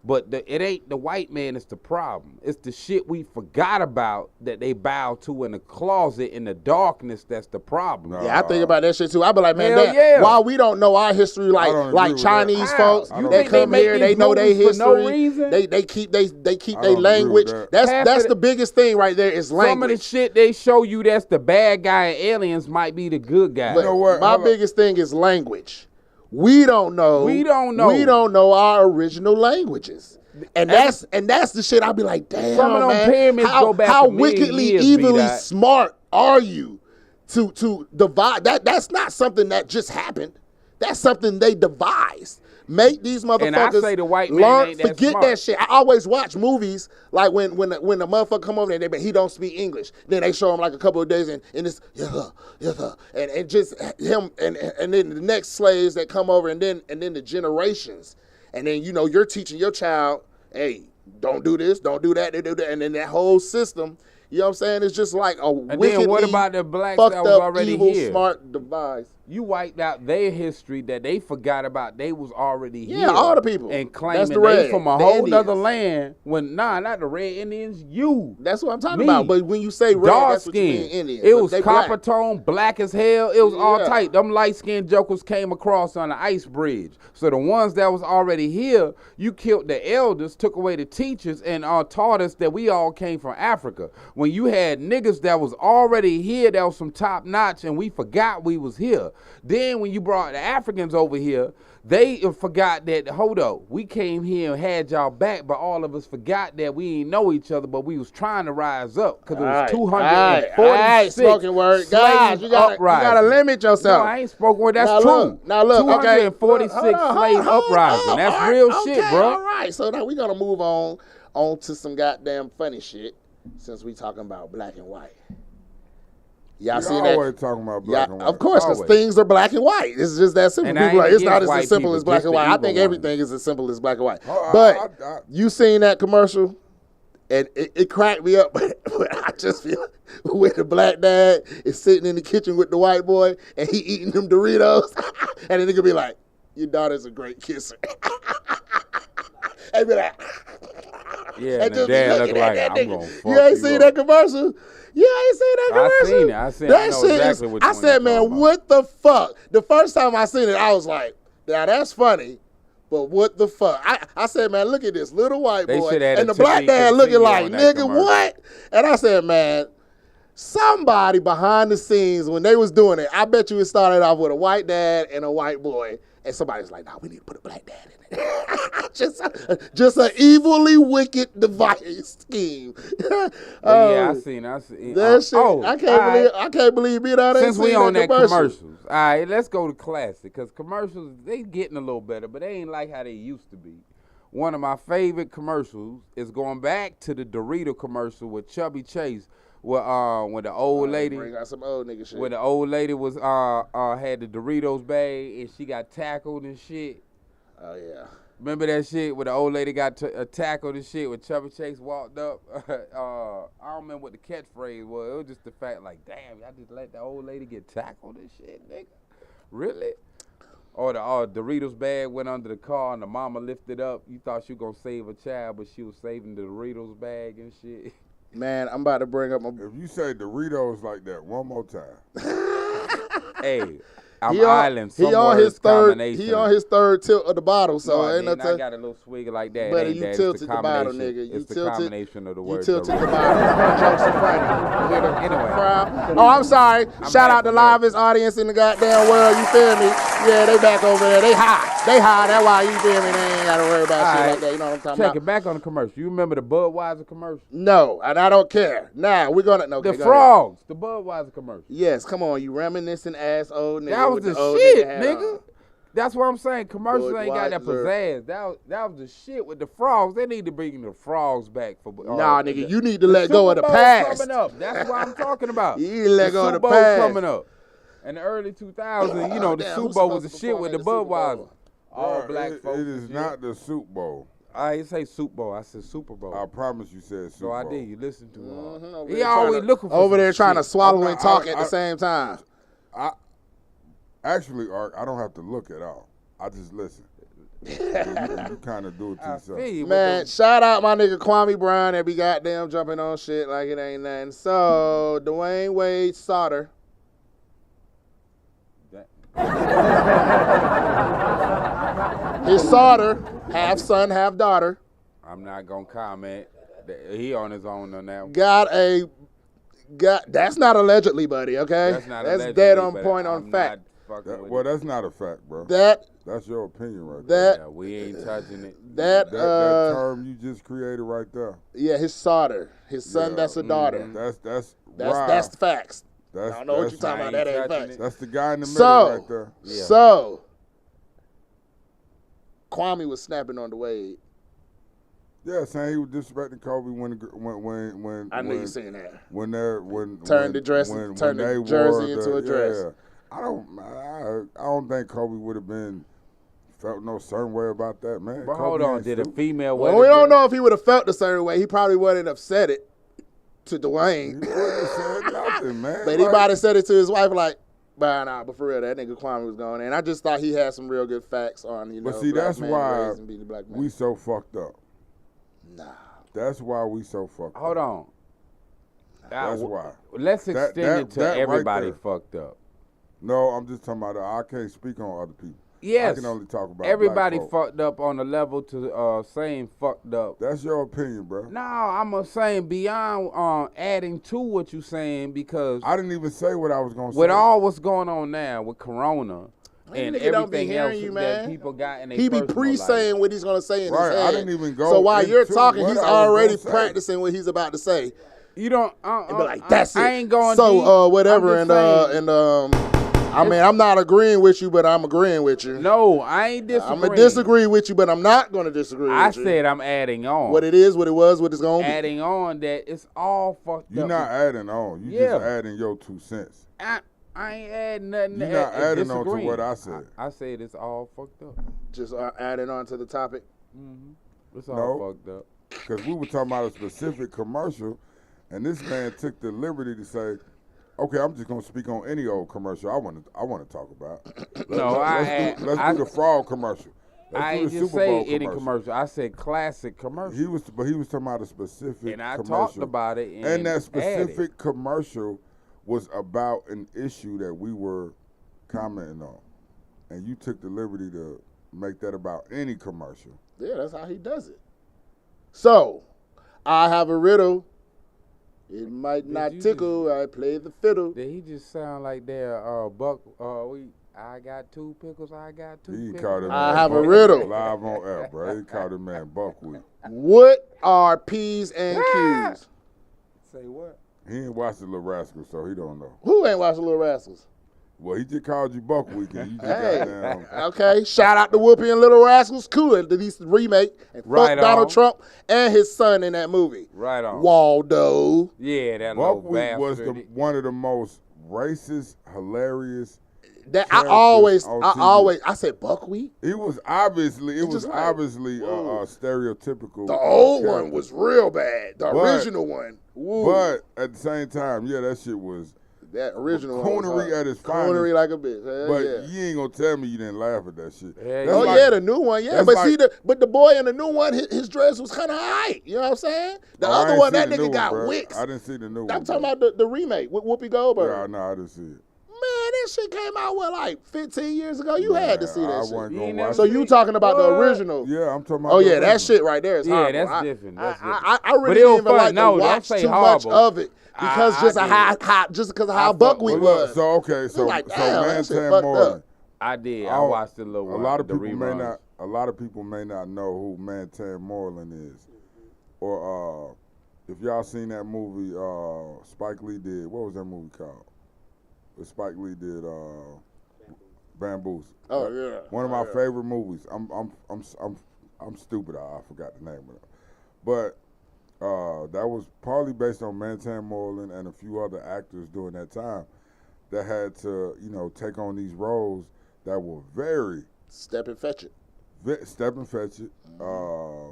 But it ain't the white man that's the problem. It's the shit we forgot about that they bow to in the closet in the darkness that's the problem. Yeah, I think about that shit too. I be like, man, why we don't know our history like Chinese folks that come here, they know their history. They keep their language. That's the biggest thing right there is language. Some of the shit they show you that's the bad guy and aliens might be the good guy. But you know what? My biggest thing is language. We don't know our original languages. And that's the shit. I'll be like, damn, some of them man, pyramids go back how to wickedly, years, evilly smart are you to divide? That's not something that just happened. That's something they devised. Make these motherfuckers and I say the white man ain't that forget smart. that shit. I always watch movies like when the motherfucker come over there, he don't speak English. Then they show him like a couple of days and it's and just him and then the next slaves that come over and then the generations. And then you're teaching your child, hey, don't do this, don't do that, they do that, and then that whole system. You know what I'm saying? It's just like a wickedly then what about the blacks fucked that was up, already evil, here? smart device. You wiped out their history that they forgot about. They was already here. Yeah, all the people. And claiming That's the red, they from a the whole Indians. other land. When not the red Indians, you. That's what I'm talking Me. about. But when you say red, Dark that's what you skin. mean Indians. It But was they copper black. tone, black as hell. It was all Yeah. tight. Them light skinned jokers came across on the ice bridge. So the ones that was already here, you killed the elders, took away the teachers, and taught us that we all came from Africa. When you had niggas that was already here, that was some top notch, and we forgot we was here. Then when you brought the Africans over here, they forgot that, hold up, we came here and had y'all back, but all of us forgot that we didn't know each other, but we was trying to rise up because it was 246 all right, spoken word. Guys, you gotta limit yourself. No, I ain't spoken word. That's Now true. look, okay. 246 Hold on, slave uprising. That's real shit, okay, bro. All right, so now we gotta move on to some goddamn funny shit since we talking about black and white. Y'all We seen that? always talking about black and white. Of course, because Always. things are black and white. It's just that simple. And I People ain't like, it's not against as white simple people, as black just and the white. I evil think ones. everything is as simple as black and white. Oh, But you seen that commercial, and it cracked me up. But I just feel when the black dad is sitting in the kitchen with the white boy, and he eating them Doritos, and then he could be like, "Your daughter's a great kisser." And be like, Yeah, and the just be dad looking look at like, that I'm nigga. going to fuck You ain't seen up. that commercial? You ain't seen that commercial? I seen it. I seen it. I know shit exactly what I one said, you're man, talking about. what the fuck? The first time I seen it, I was like, now that's funny, but what the fuck? I said, man, look at this little white They boy. should have And the took black me dad to looking see you like, on that nigga, commercial. what? And I said, man, somebody behind the scenes, when they was doing it, I bet you it started off with a white dad and a white boy. And somebody's like, nah, we need to put a black dad in it. just an evilly wicked device scheme. Yeah, I seen. That shit, I can't believe me that ain't Since we seen on that commercial. commercials, all right, let's go to classic, because commercials, they getting a little better, but they ain't like how they used to be. One of my favorite commercials is going back to the Dorito commercial with Chubby Chase, where when the old lady, Bring out some old nigga shit. where the old lady was had the Doritos bag and she got tackled and shit. Oh yeah. Remember that shit where the old lady got tackled and shit when Chubby Chase walked up? I don't remember what the catchphrase was. It was just the fact like, damn, y'all just let the old lady get tackled and shit, nigga? Really? Or the Doritos bag went under the car and the mama lifted up. You thought she was going to save a child, but she was saving the Doritos bag and shit. Man, I'm about to bring up my... If you say Doritos like that one more time. Hey, I'm island. He on his third tilt of the bottle, so no, ain't no I got a little swig like that. But Ain't you that. tilted It's the bottle, nigga. It's the combination of the You words. tilted the bottle. Jokes are funny. Anyway. Crowd. Oh, I'm sorry. Shout out to livest audience in the goddamn world. You feel me? Yeah, they back over there. They high. That's why, you feel me? They ain't got to worry about shit like that. You know what I'm talking Check about? it back on the commercial. You remember the Budweiser commercial? No, and I don't care. Now, we're going to... No, The okay, go frogs. The Budweiser commercial. Yes, come on, you reminiscing ass old nigga. That was with the old shit, hat nigga. on. That's what I'm saying. Commercials ain't got that Budweiser. pizzazz. That was the shit with the frogs. They need to bring the frogs back for. Nah, nigga, you need to let go of the Super Bowl past. coming up. That's what I'm talking about. You need to let go of the Super Bowl past. coming up. In the early 2000s, you know, the Damn, Super who's Bowl was supposed the to shit perform with at the the Super Bowl? Budweiser. All Bruh, black folks. It is and not shit. the Super Bowl. I didn't say Super Bowl. I said Super Bowl. I promise you said Super So Bowl. I did. You listen to Over He there always trying to- looking for over some there trying to shit. swallow I'm and not- talk I- at the I- same time. Actually, Art, I don't have to look at all. I just listen. you kind of do it to I yourself. feel you. Man, shout out my nigga Kwame Brown that be goddamn jumping on shit like it ain't nothing. So, Dwayne Wade Sauter. His Sauter, half son, half daughter, I'm not gonna comment. He on his own on that. that's not allegedly, buddy, okay? That's not That's allegedly, dead on but point I'm on fact. not fucking with Well, it. that's not a fact, bro. That That's your opinion right there. Yeah, we ain't touching it. That term you just created right there. yeah, his Sauter. His son, Yeah. that's a daughter. That's That's the facts. That's, I don't know what you're that's- talking about. I That ain't ain't touching facts. it. That's the guy in the middle So, right there. Yeah. so Kwame was snapping on the Wade. Yeah, saying he was disrespecting Kobe when I know you saying that. when Turned the dress- when turned the they wore jersey into a dress. Yeah. I don't think Kobe would have been felt no certain way about that, man. But Kobe hold on, ain't did a stupid. female Well, wear we the don't dress? know if he would have felt a certain way. He probably wouldn't have said it to He Dwayne. wouldn't have said nothing, man. But he Like, might have said it to his wife like, but for real, that nigga Kwame was going in. I just thought he had some real good facts on, But see, black that's man why raised and being a black man. we so fucked up. Nah. That's why we so fucked Hold up. on. That's why. Let's That- extend that- it to that right everybody there. fucked up. No, I'm just talking about I can't speak on other people. Yes. I can only talk about Everybody black folk. fucked up on the level to saying fucked up. That's your opinion, bro. No, I'm saying beyond adding to what you saying, because I didn't even say what I was gonna say. with all what's going on now with Corona and nigga don't be everything hearing else you, that man. people got in their He be personal pre-saying life. what he's gonna say in Right, his head. I didn't even go So while you're into talking, what he's I was gonna already say. practicing what he's about to say. You don't. And be like, that's it. I ain't going. So deep. whatever, I'm just saying, I mean, I'm not agreeing with you, but I'm agreeing with you. No, I ain't disagreeing. I'm going to disagree with you, but I'm not going to disagree with you. I said I'm adding on. What it is, what it was, what it's going to be. Adding on that it's all fucked up. You're not adding on. You just adding your 2 cents. I ain't adding nothing. You're not adding on to what I said. I said it's all fucked up. Just adding on to the topic? Mm-hmm. It's all fucked up. Because we were talking about a specific commercial, and this man took the liberty to say, okay, I'm just gonna speak on any old commercial I want to talk about. Let's do the fraud commercial. I ain't just say any commercial. I said classic commercial. He was talking about a specific and I commercial. Talked about it. And that specific commercial was about an issue that we were commenting on, and you took the liberty to make that about any commercial. Yeah, that's how he does it. So, I have a riddle. It might not tickle. I play the fiddle. Did he just sound like that? Buck. I got 2 pickles. I got 2 pickles. Called him I have a riddle. Live on air, bro. He called him man buckwheat. What are P's and Q's? Say what? He ain't watched the Little Rascals, so he don't know. Who ain't watched the Little Rascals? Well, he just called you buckwheat, and you just got down. Okay, shout out to Whoopi and Little Rascals. Cool, that he's remake and fuck Donald Trump and his son in that movie. Right on. Waldo. Yeah, that little Buckwheat bastard. was one of the most racist, hilarious. That I said buckwheat. It was obviously stereotypical. The old one was real bad. The original one. Woo. But at the same time, that shit was that original coonery at its finest. Coonery like a bitch. But you ain't gonna tell me you didn't laugh at that shit. The new one, yeah. But the boy in the new one, his dress was kind of high. You know what I'm saying? The other one, that nigga got wicks. I didn't see the new one. I'm talking about the remake with Whoopi Goldberg. Yeah, no, I didn't see it. Man, that shit came out, like 15 years ago? You had to see that shit. So you talking about the original? Yeah, I'm talking about the original. That shit right there is horrible. Yeah, that's different. I really didn't even like to watch too much of it because just because of how buckwheat was. So man, Tam Morgan. I did. I watched the little one. A lot of people may not know who Mantan Moreland is, or if y'all seen that movie Spike Lee did. What was that movie called? Spike Lee did Bamboozle. Oh yeah. One of my favorite movies. I'm stupid. I forgot the name of it, but that was partly based on Mantan Moreland and a few other actors during that time that had to take on these roles that were very step and fetch it. Step and fetch it.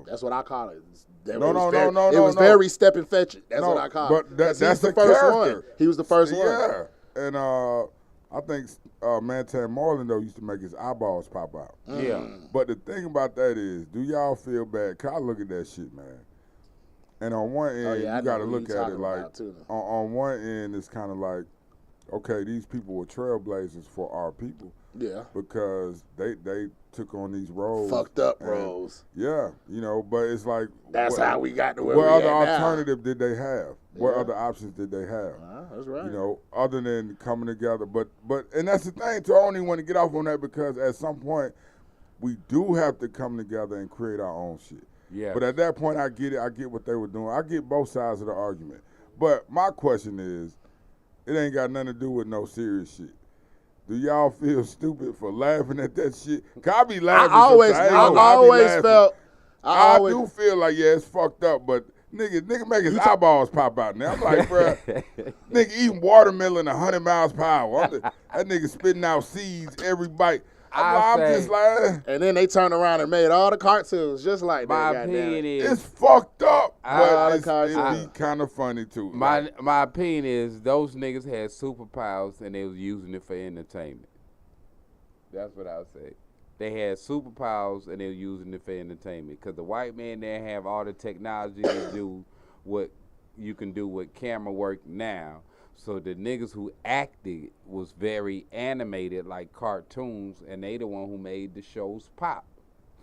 That's what I call it. It was very step and fetch it. That's what I call it. But that's the first character. one. He was the first one. Yeah. And I think Mantan Moreland, though, used to make his eyeballs pop out. Yeah. But the thing about that is, do y'all feel bad? Cause I look at that shit, man. And on one end, you got to look at it like, on one end, it's kind of like, okay, these people were trailblazers for our people. Yeah. Because they took on these roles. Fucked up roles. Yeah, but it's like. That's how we got to where we at now. What other alternative did they have? Yeah. What other options did they have? That's right. Other than coming together. But and that's the thing, too. I don't even want to get off on that because at some point, we do have to come together and create our own shit. Yeah. But at that point, I get it. I get what they were doing. I get both sides of the argument. But my question is, it ain't got nothing to do with no serious shit. Do y'all feel stupid for laughing at that shit? Cause I be laughing. I do feel like, it's fucked up, but nigga make his eyeballs pop out now. I'm like, bro, nigga eating watermelon 100 miles per hour. That nigga spitting out seeds every bite. I'm just like. And then they turned around and made all the cartoons just like that. My opinion is. It's fucked up, but it be kind of funny, too. My opinion is those niggas had superpowers and they was using it for entertainment. That's what I would say. They had superpowers and they were using it for entertainment. Because the white man there have all the technology to do what you can do with camera work now. So the niggas who acted was very animated like cartoons, and they the one who made the shows pop.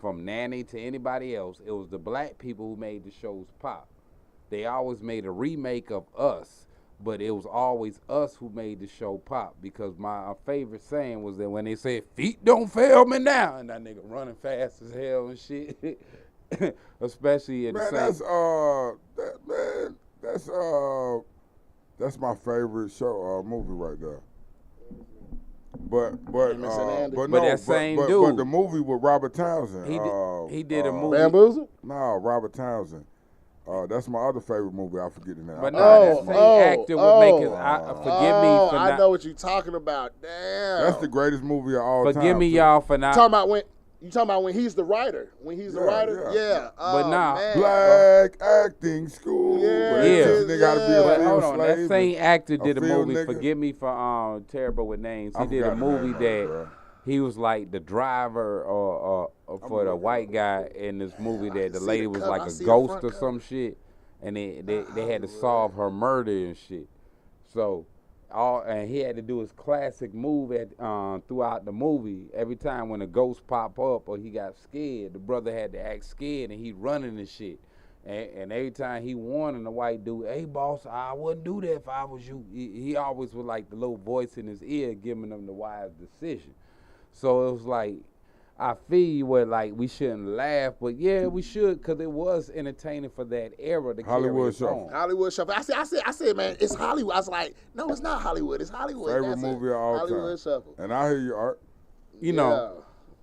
From Nanny to anybody else, it was the black people who made the shows pop. They always made a remake of Us, but it was always us who made the show pop, because my favorite saying was that when they said, "Feet don't fail me now," and that nigga running fast as hell and shit, especially in the same. That's my favorite show movie right there. But that same but dude. the movie with Robert Townsend. He did a movie. Bamboozle? No, Robert Townsend. That's my other favorite movie. I forget the name. But that same actor would make his. Forgive me for I not. know what you're talking about. Damn. That's the greatest movie of all time. Forgive me, y'all, for not. You talking about when he's the writer? When he's the writer? Yeah. But now, Black acting school. Yeah. They gotta be a But field hold on, that slave same actor did a field movie. nigga. Forgive me for terrible with names. He I did a forgot the movie name of it, that bro. he was like the driver or for the white guy in this movie that the lady was like a ghost or some shit, and they had to solve her murder and shit. So. And he had to do his classic move throughout the movie. Every time when a ghost pop up or he got scared, the brother had to act scared and he running and shit. And every time he warning the white dude, "Hey boss, I wouldn't do that if I was you." He always was like the little voice in his ear giving him the wise decision. So it was like, I feel you where like we shouldn't laugh, but yeah, we should, because it was entertaining for that era to Hollywood carry Shuffle. on. Hollywood Shuffle. I said, man, it's Hollywood. I was like, no, it's not Hollywood. It's Hollywood. Favorite That's movie it. of all Hollywood time. Shuffle. And I hear you, Art. You know,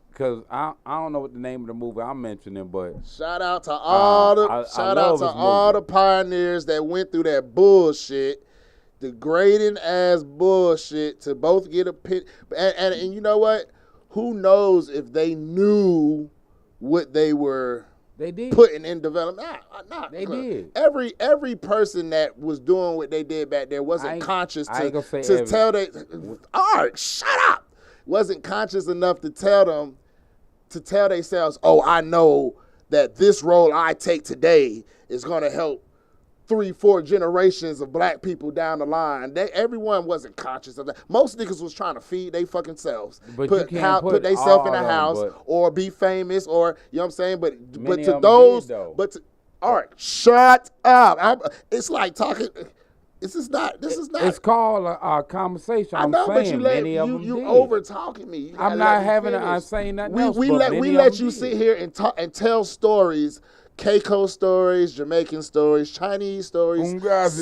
because I don't know what the name of the movie I'm mentioning, but Shout out to all the pioneers that went through that bullshit, degrading ass bullshit to both get a pit. And you know what? Who knows if they knew what they were putting in development? They did. Every person that was doing what they did back there wasn't conscious to tell they. Art, shut up. Wasn't conscious enough to tell themselves, oh, I know that this role I take today is going to help 3-4 generations of black people down the line. Everyone wasn't conscious of that. Most niggas was trying to feed they fucking selves. But put themselves in a house or be famous or, you know what I'm saying? But to those, Art, shut up. It's like talking. This is not. It's called a conversation. I know, but you over talking me. I'm not having. I'm saying nothing else. We let you sit here and talk and tell stories. Keiko stories, Jamaican stories, Chinese stories,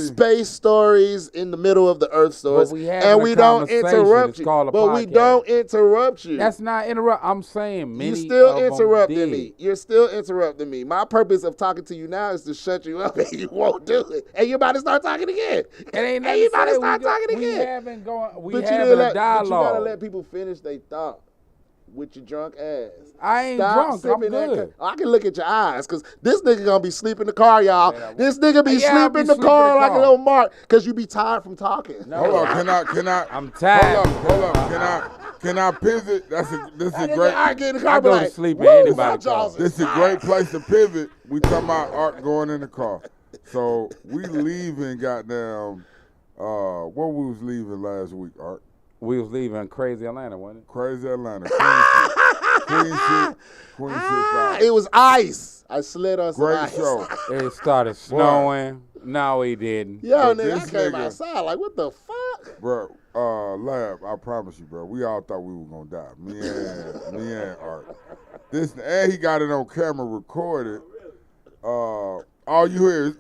space stories, in the middle of the earth stories, and we don't interrupt you. But we don't interrupt you. That's not interrupt. I'm saying many. You're still interrupting me. You're still interrupting me. My purpose of talking to you now is to shut you up, and you won't do it. And you're about to start talking again. And you about to start talking again. We having a dialogue. But you gotta let people finish their thought. With your drunk ass. I ain't drunk. I'm good. I can look at your eyes, because this nigga gonna be sleep in the car, y'all. This nigga be sleep in the car like a little Mark, because you be tired from talking. No. Hold on, can I? I'm tired. Hold up. Can I pivot? This is great. I get in the car, I go to sleep in anybody's car. This is a great place to pivot. We talking about Art going in the car. So we leaving, goddamn, where we was leaving last week, Art? We was leaving Crazy Atlanta, wasn't it? Crazy Atlanta. Queen shit. It was ice. I slid on some Great ice. show. It started snowing. No, it didn't. Yo, nigga, I came outside like, what the fuck? Bro, Lab, I promise you, bro, we all thought we were gonna die. Me and Art. And he got it on camera recorded. All you hear is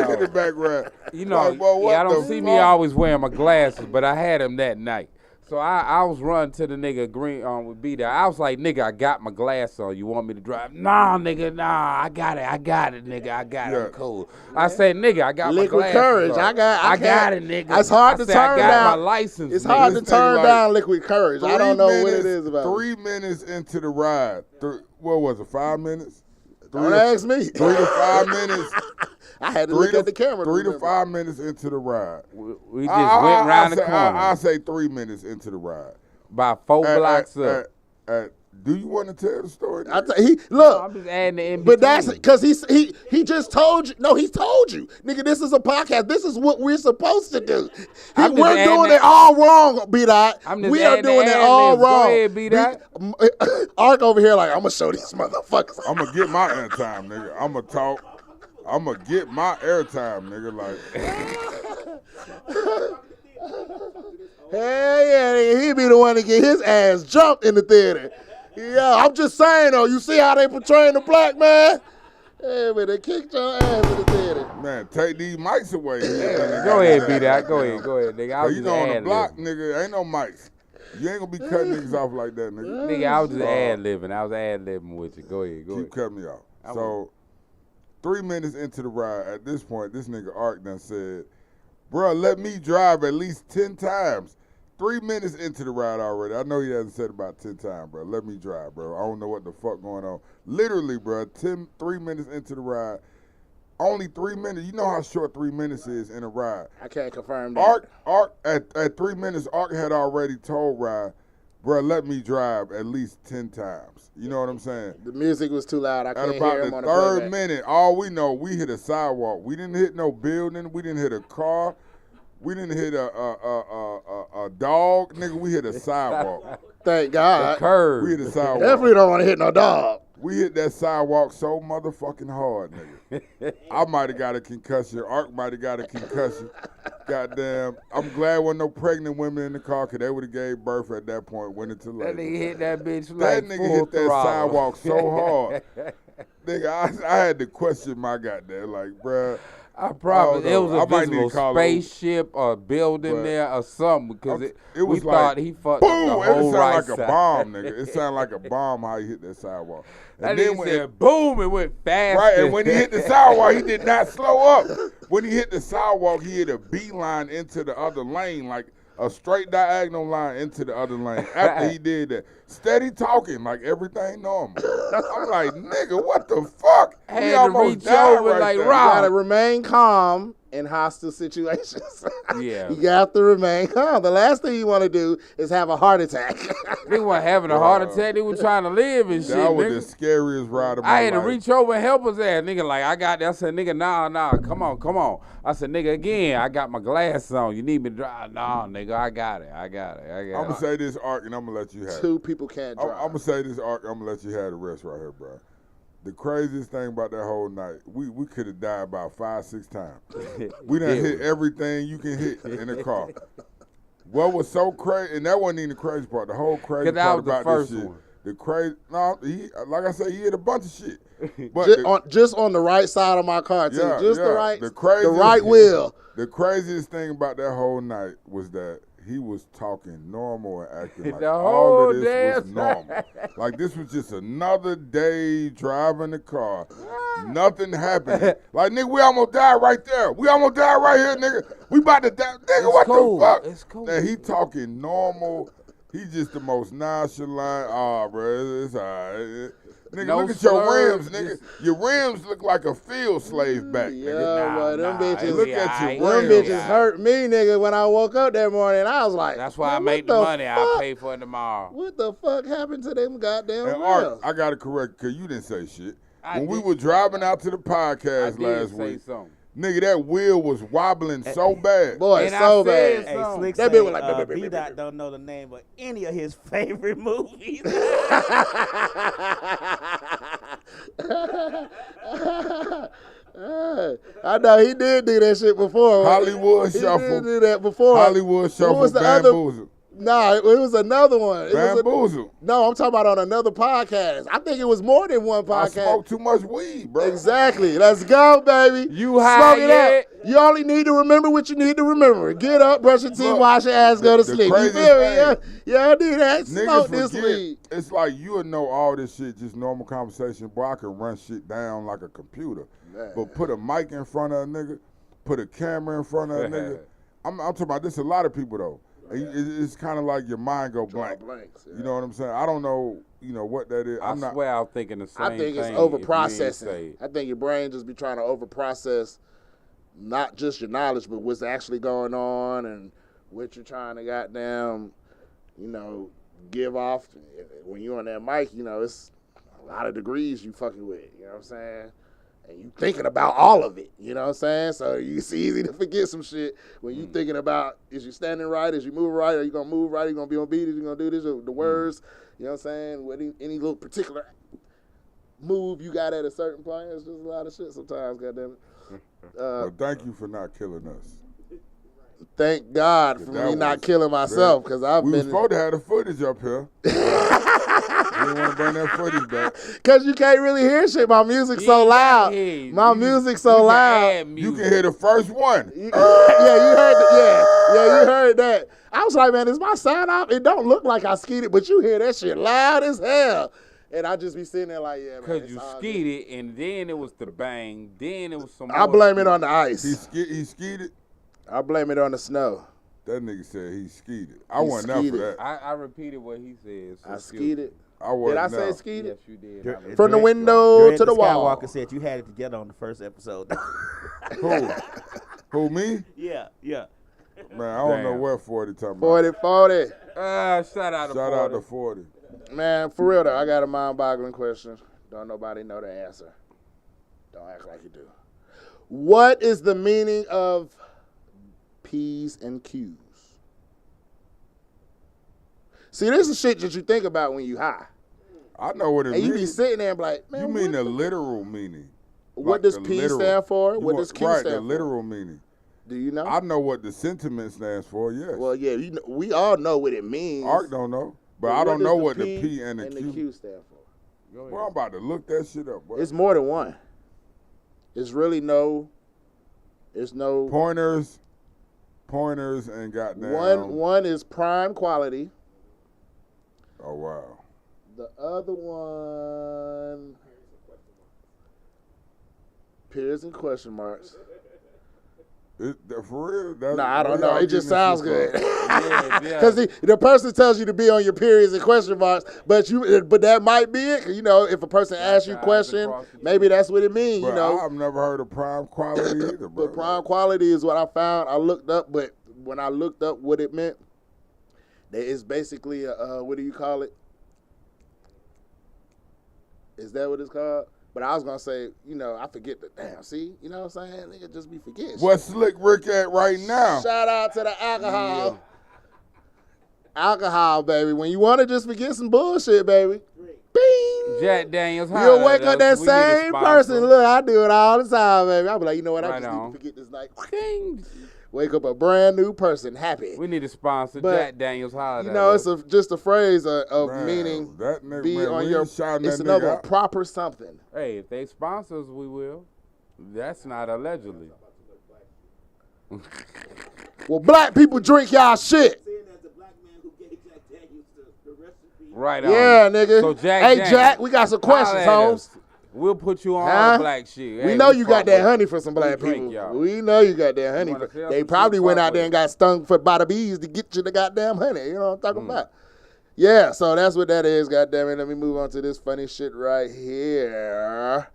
in the background. You know, I don't see me always wearing my glasses, but I had them that night. So I was running to the nigga Green would be there. I was like, nigga, I got my glass on. You want me to drive? Nah, nigga, nah. I got it, nigga. I got it. I'm cool. I said, nigga, I got Liquid my glasses Courage. on. I got it, nigga. It's hard to turn down. I got my license. It's hard to turn down Liquid Courage. I don't know what it is about. 3 minutes into the ride. What was it? 5 minutes? Don't ask me. 3 to 5 minutes. I had to look at the camera. 3 to 5 minutes into the ride. We just went around the corner. I say 3 minutes into the ride. About 4 blocks up. Do you want to tell the story? Look. I'm just adding the in But that's because he just told you. No, he told you, nigga. This is a podcast. This is what we're supposed to do. We're doing it all wrong, B-Dot. We are doing it all wrong. Go ahead, B-Dot. Ark over here like, I'm gonna show these motherfuckers. I'm gonna get my airtime, nigga. I'm gonna talk. I'm gonna get my airtime, nigga. Hell yeah, nigga. He be the one to get his ass jumped in the theater. Yeah, I'm just saying though. You see how they portraying the black man? Hey, man, they kicked your ass in the theater. Man, take these mics away. Go ahead, be that. Go ahead, nigga. I was You just know on the ad-libbing. block, nigga, ain't no mics. You ain't gonna be cutting niggas off like that, nigga. Nigga, I was just ad-libbing. I was ad-libbing with you. Go ahead. Keep cutting me off. So, 3 minutes into the ride, at this point, this nigga Ark done said, bruh, let me drive at least 10 times. 3 minutes into the ride already. I know he hasn't said about 10 times, bro. Let me drive, bro. I don't know what the fuck going on. Literally, bro, 3 minutes into the ride, only 3 minutes. You know how short 3 minutes is in a ride. I can't confirm that. Ark, at 3 minutes, Ark had already told Ride, bro, let me drive at least 10 times. You know what I'm saying? The music was too loud. I At couldn't about hear him the on the third playback. minute, all we know, we hit a sidewalk. We didn't hit no building. We didn't hit a car. We didn't hit a dog. Nigga, we hit a sidewalk. Thank God. Curve. We hit a sidewalk. Definitely don't want to hit no dog. We hit that sidewalk so motherfucking hard, nigga. I might have got a concussion. Ark might have got a concussion. Goddamn. I'm glad wasn't no pregnant women in the car because they would have gave birth at that point, went into labor. That nigga hit that bitch That like nigga full hit that throttle. sidewalk so hard. Nigga, I had to question my goddamn, like, bruh. I probably I it was a might need to visible call spaceship or building But- there or something because It was we thought like, he fucked boom! up the It whole sounded right like side. a bomb, nigga. It sounded like a bomb how he hit that sidewalk. That then nigga when said boom, it went fast. right, and when he hit the sidewalk, he did not slow up. When he hit the sidewalk, he hit a beeline into the other lane, like a straight diagonal line into the other lane. After he did that, steady talking like everything normal. I'm like, nigga, what the fuck? Had We to almost reach died over right like, there. Rob. You gotta remain calm in hostile situations. Yeah. You got to remain calm. The last thing you want to do is have a heart attack. They weren't having a heart attack. They were trying to live and shit. That was nigga. the scariest ride of my I had to life. reach over and help his ass. Nigga, like, I got that. I said, nigga, nah, come on. I said, nigga, again, I got my glasses on. You need me to drive? Nah, nigga, I got it. I'm going to say this, Ark, and I'm going to let you have it. Two people can't drive. I'm going to say this, Ark, I'm going to let you have the rest right here, bro. The craziest thing about that whole night, we could have died about 5-6 times. We done hit everything you can hit in the car. What was so crazy, and that wasn't even the crazy part. The whole crazy 'Cause that part was the about first this shit. one. The crazy, no, like I said, he hit a bunch of shit. But Just on the right side of my car, too. Yeah, Just yeah. the right, The craziest- the right wheel. the craziest thing about that whole night was that he was talking normal and acting like The all whole of this was damn normal. Like this was just another day driving the car. Nothing happened. Like, nigga, we almost died right there. We almost died right here, nigga. We about to die. Nigga, It's what cool. the fuck? It's cool. And he talking normal. He just the most nonchalant. Oh, bro, it's all right. Nigga, No look at your slurs, rims, nigga. just- Your rims look like a field slave back, Yeah, nigga. but them bitches, Look at your them rims. bitches hurt me, nigga. When I woke up that morning, I was like, That's why I man, make what the money. fuck? I'll pay for it tomorrow. What the fuck happened to them goddamn And wheels? Art, I gotta correct because you didn't say shit. I When we did were say driving out to the I podcast did last say week, something. nigga, that wheel was wobbling so bad. Boy, And I so said bad. Hey, So, Slick that say, bitch was like, B-Dot don't know the name of any of his favorite movies. I know he did do that shit before. Hollywood he Shuffle. did do that before. Hollywood Shuffle, What was the other? Bamboozle. Nah, it was another one. It was Bamboozle. no, I'm talking about on another podcast. I think it was more than one I podcast. smoked too much weed, bro. Exactly. Let's go, baby. You high Smoke it yet? up. You only need to remember what you need to remember. Get up, brush your teeth, Look, wash your ass, go to the sleep. You craziest feel me? Yeah, thing- yeah, do that. Niggas Smoke this forget, weed. it's like you'll know all this shit, just normal conversation. Boy, I can run shit down like a computer. But put a mic in front of a nigga, put a camera in front of a nigga. I'm talking about this a lot of people, though. It's kind of like your mind go blank. Blanks, yeah. You know what I'm saying? I don't know, what that is. I swear I'm thinking the same I think thing. it's if you ain't say over-processing. it. I think your brain just be trying to over-process not just your knowledge, but what's actually going on and what you're trying to goddamn, give off. When you're on that mic, it's a lot of degrees you fucking with, you know what I'm saying? And you thinking about all of it, you know what I'm saying? So it's easy to forget some shit when you thinking about, is you standing right, is you moving right, are you going to move right, are you going to be on beat, is you going to do this, the words, you know what I'm saying? What any little particular move you got at a certain point, it's just a lot of shit sometimes, goddammit. Well, thank you for not killing us. Thank God for That me not was killing myself, because I've We was been... supposed to have the footage up here. We didn't want to bring that footage back. Cause you can't really hear shit. My music's so loud. My music's so loud. You can hear the first one. Yeah, you heard you heard that. I was like, man, is my sound out? It don't look like I skeeted, but you hear that shit loud as hell. And I just be sitting there like, yeah, man. Because you skeeted, and then it was the bang, then it was some I blame it on the ice. He skeeted? I blame it on the snow. That nigga said he skeeted. I wasn't out for that. I repeated what he said. So I skeeted. I wasn't Did I out. say skeeted? Yes, you did. From the window to the wall. Skywalker said you had it together on the first episode. Who, me? Yeah. Man, I don't know what 40 talking about. 40. Shout out to 40. Shout out to 40. Man, for real though, I got a mind-boggling question. Don't nobody know the answer. Don't act like you do. What is the meaning of P's and Q's? See, this is shit that you think about when you high. I know what it And means. you be sitting there and be like, man, You mean the literal meaning. what Like does the P literal. stand for? You What want- does Q right, stand the for? literal meaning. Do you know? I know what the sentiment stands for, yes. Well, yeah, we all know what it means. Art don't know. But I what don't does know what the P P and the Q Q. stand for. Well, I'm about to look that shit up, boy. It's more than one. It's really it's no. Pointers and goddamn. One is prime quality. Oh, wow. The other one, periods and question marks. For real? Nah, I don't know. It just sounds good. Yeah. Because the person tells you to be on your periods and question marks, but that might be it. You know, if a person asks you a question, maybe that's what it means. But You know, I've never heard of prime quality either, bro. but prime quality is what I found. I looked up, but when I looked up what it meant, it's basically what do you call it? Is that what it's called? But I was gonna say, you know, I forget the damn. See, you know what I'm saying? Nigga just be forgetting. What's Slick Rick at right now? Shout out to the alcohol. Yeah. Alcohol, baby. When you want to just forget some bullshit, baby. Bing. Jack Daniels. You'll wake up that same person. Look, I do it all the time, baby. I'll be like, you know what? I Right just on. need to forget this night. Ding. Wake up a brand new person, happy. We need to sponsor But, Jack Daniels holiday. You know, it's just a phrase of Man, meaning. that nigga, Be man, on we your. ain't shouting It's that another nigga one, out. proper something. Hey, if they sponsor us, we will. That's not allegedly. Well, black people drink y'all shit. Right on. Yeah, nigga. So Jack hey, Daniels, Jack, we got some questions, holla at Holmes. us. We'll put you on Huh? the black shit. We Hey, know you got fuck that with- honey for some black drink, people. y'all. We know you got that honey. wanna sell They some probably shit, went fuck out there with and got stung by the bees to get you the goddamn honey. You know what I'm talking about? Yeah, so that's what that is, goddamn it. Let me move on to this funny shit right here.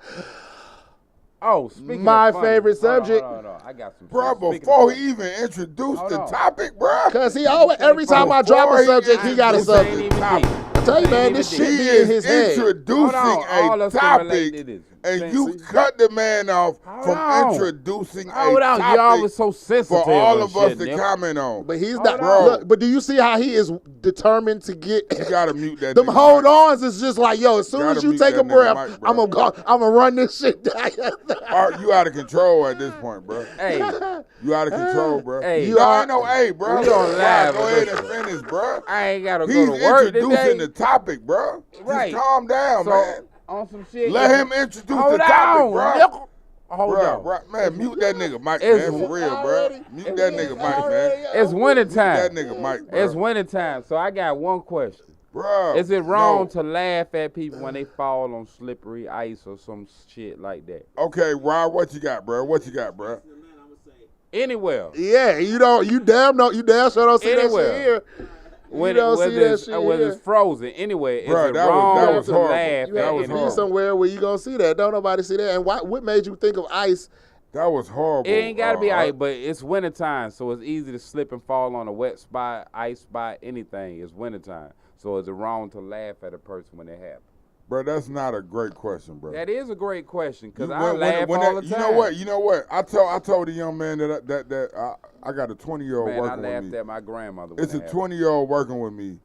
Oh, speaking My of funny, favorite subject. Hold on. I got some. Bro, Speaking of before funny. he even introduced Hold the on. topic, bro. Cause he always, every time I drop a subject, he got a This subject. ain't even deep. I tell you, man, this He shit He be in is his head. introducing Hold on, all a us can relate to topic, this. and you cut the man off Hold from on. introducing Hold a on, topic y'all was so sensitive for all and of us shit, to nigga. comment on. But he's Hold not. on. Look, but do you see how he is determined to get? You gotta mute that. Them nigga hold mic. ons is just like, yo, as soon Gotta as you mute take a that nigga breath, mic, bro. I'm gonna run this shit down. Art, you out of control at this point, bro. Hey, You out of control, bro. Hey. you ain't no A, bro. We on live, Go ahead and listen. finish, bro. I ain't gotta He's go to work introducing today. the topic, bro. Right. Just calm down, So man. on some shit. Let him introduce Hold the topic, on, bro. nigga. Hold Bro, on. bro, man, mute that nigga mic, It's- man, for real, bro. Mute that nigga mic, man. It's winter That time. nigga mic, bro. It's winter time. So I got one question. Bro, Is it wrong no. to laugh at people when they fall on slippery ice or some shit like that? Okay, Rod, what you got, bro? What you got, bro? Anywhere. Yeah, you damn sure don't see Anywhere. that shit here. When, don't whether see that it's, shit whether here. it's frozen. Anyway, Bruh, is it that was- wrong that was to horrible. laugh You at have to anything? be somewhere where you gonna see that. Don't nobody see that. And what made you think of ice? That was horrible. It ain't gotta be ice, Art. but it's wintertime, so it's easy to slip and fall on a wet spot, ice spot, anything. It's wintertime. So is it wrong to laugh at a person when it happens? Bro, that's not a great question, bro. That is a great question, because You- I when- laugh when all that- the You time. know what? I told the young man that I got a 20-year-old Man, I working with laughed me. at my grandmother when It's a it happened. 20-year-old working with me,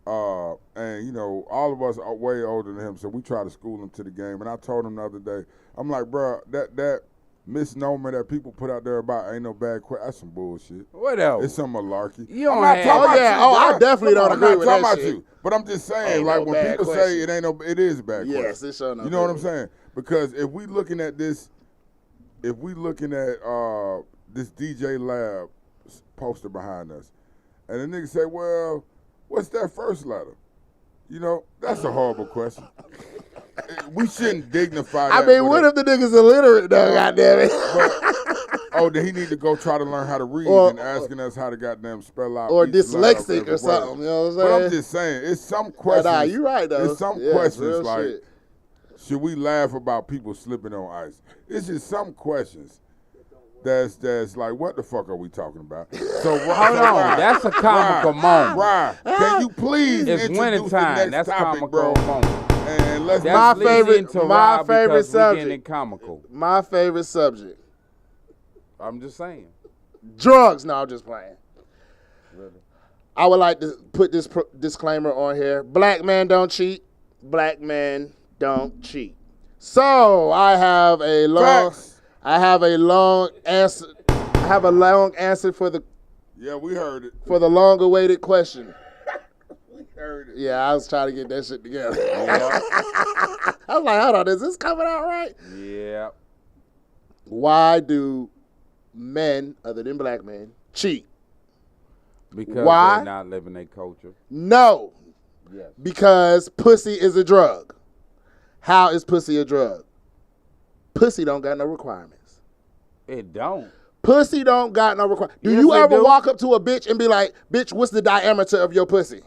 and you know all of us are way older than him, so we try to school him to the game. And I told him the other day, I'm like, bro, that misnomer that people put out there about ain't no bad question. That's some bullshit. Whatever. It's some malarkey. You don't I'm not have- talking Oh, about yeah. you, Oh, I bro. definitely don't I'm agree not with talking that about shit. you. But I'm just saying, Ain't like no when bad people question. say it ain't no, it is a bad question. Yes, it's sure no You know what bad. I'm saying? Because if we looking at this, if we looking at this DJ Lab poster behind us, and the nigga say, well, what's that first letter? You know, that's a horrible question. We shouldn't dignify that. I mean, what if the nigga's illiterate, though, goddammit? Oh, then he need to go try to learn how to read Or- and asking us how to goddamn spell out Or each letter of dyslexic every or something, word. you know what I'm But saying? I'm just saying, it's some questions. Nah, you right, though. It's some Yeah, it's questions real like, shit. should we laugh about people slipping on ice? It's just some questions that's like, what the fuck are we talking about? So Hold on, that's a comical moment. Ryan, can you please It's introduce winter the time. next That's topic, comical bro? moment. And let's That's My leads favorite- into my Rob favorite because we getting subject. it comical. My favorite subject. I'm just saying. Drugs. No, I'm just playing. I would like to put this disclaimer on here. Black men don't cheat. Black men don't cheat. So I have a long Facts. answer. I have a long answer for the Yeah, we heard it. long-awaited question. We heard it. Yeah, I was trying to get that shit together. I was like, hold on, is this coming out right? Yeah. Why do men, other than black men, cheat? Because Why? they're not living their culture. No, Yes. because pussy is a drug. How is pussy a drug? Pussy don't got no requirements. It don't. Pussy don't got no requirements. Do Yes, you it ever do. walk up to a bitch and be like, bitch, what's the diameter of your pussy?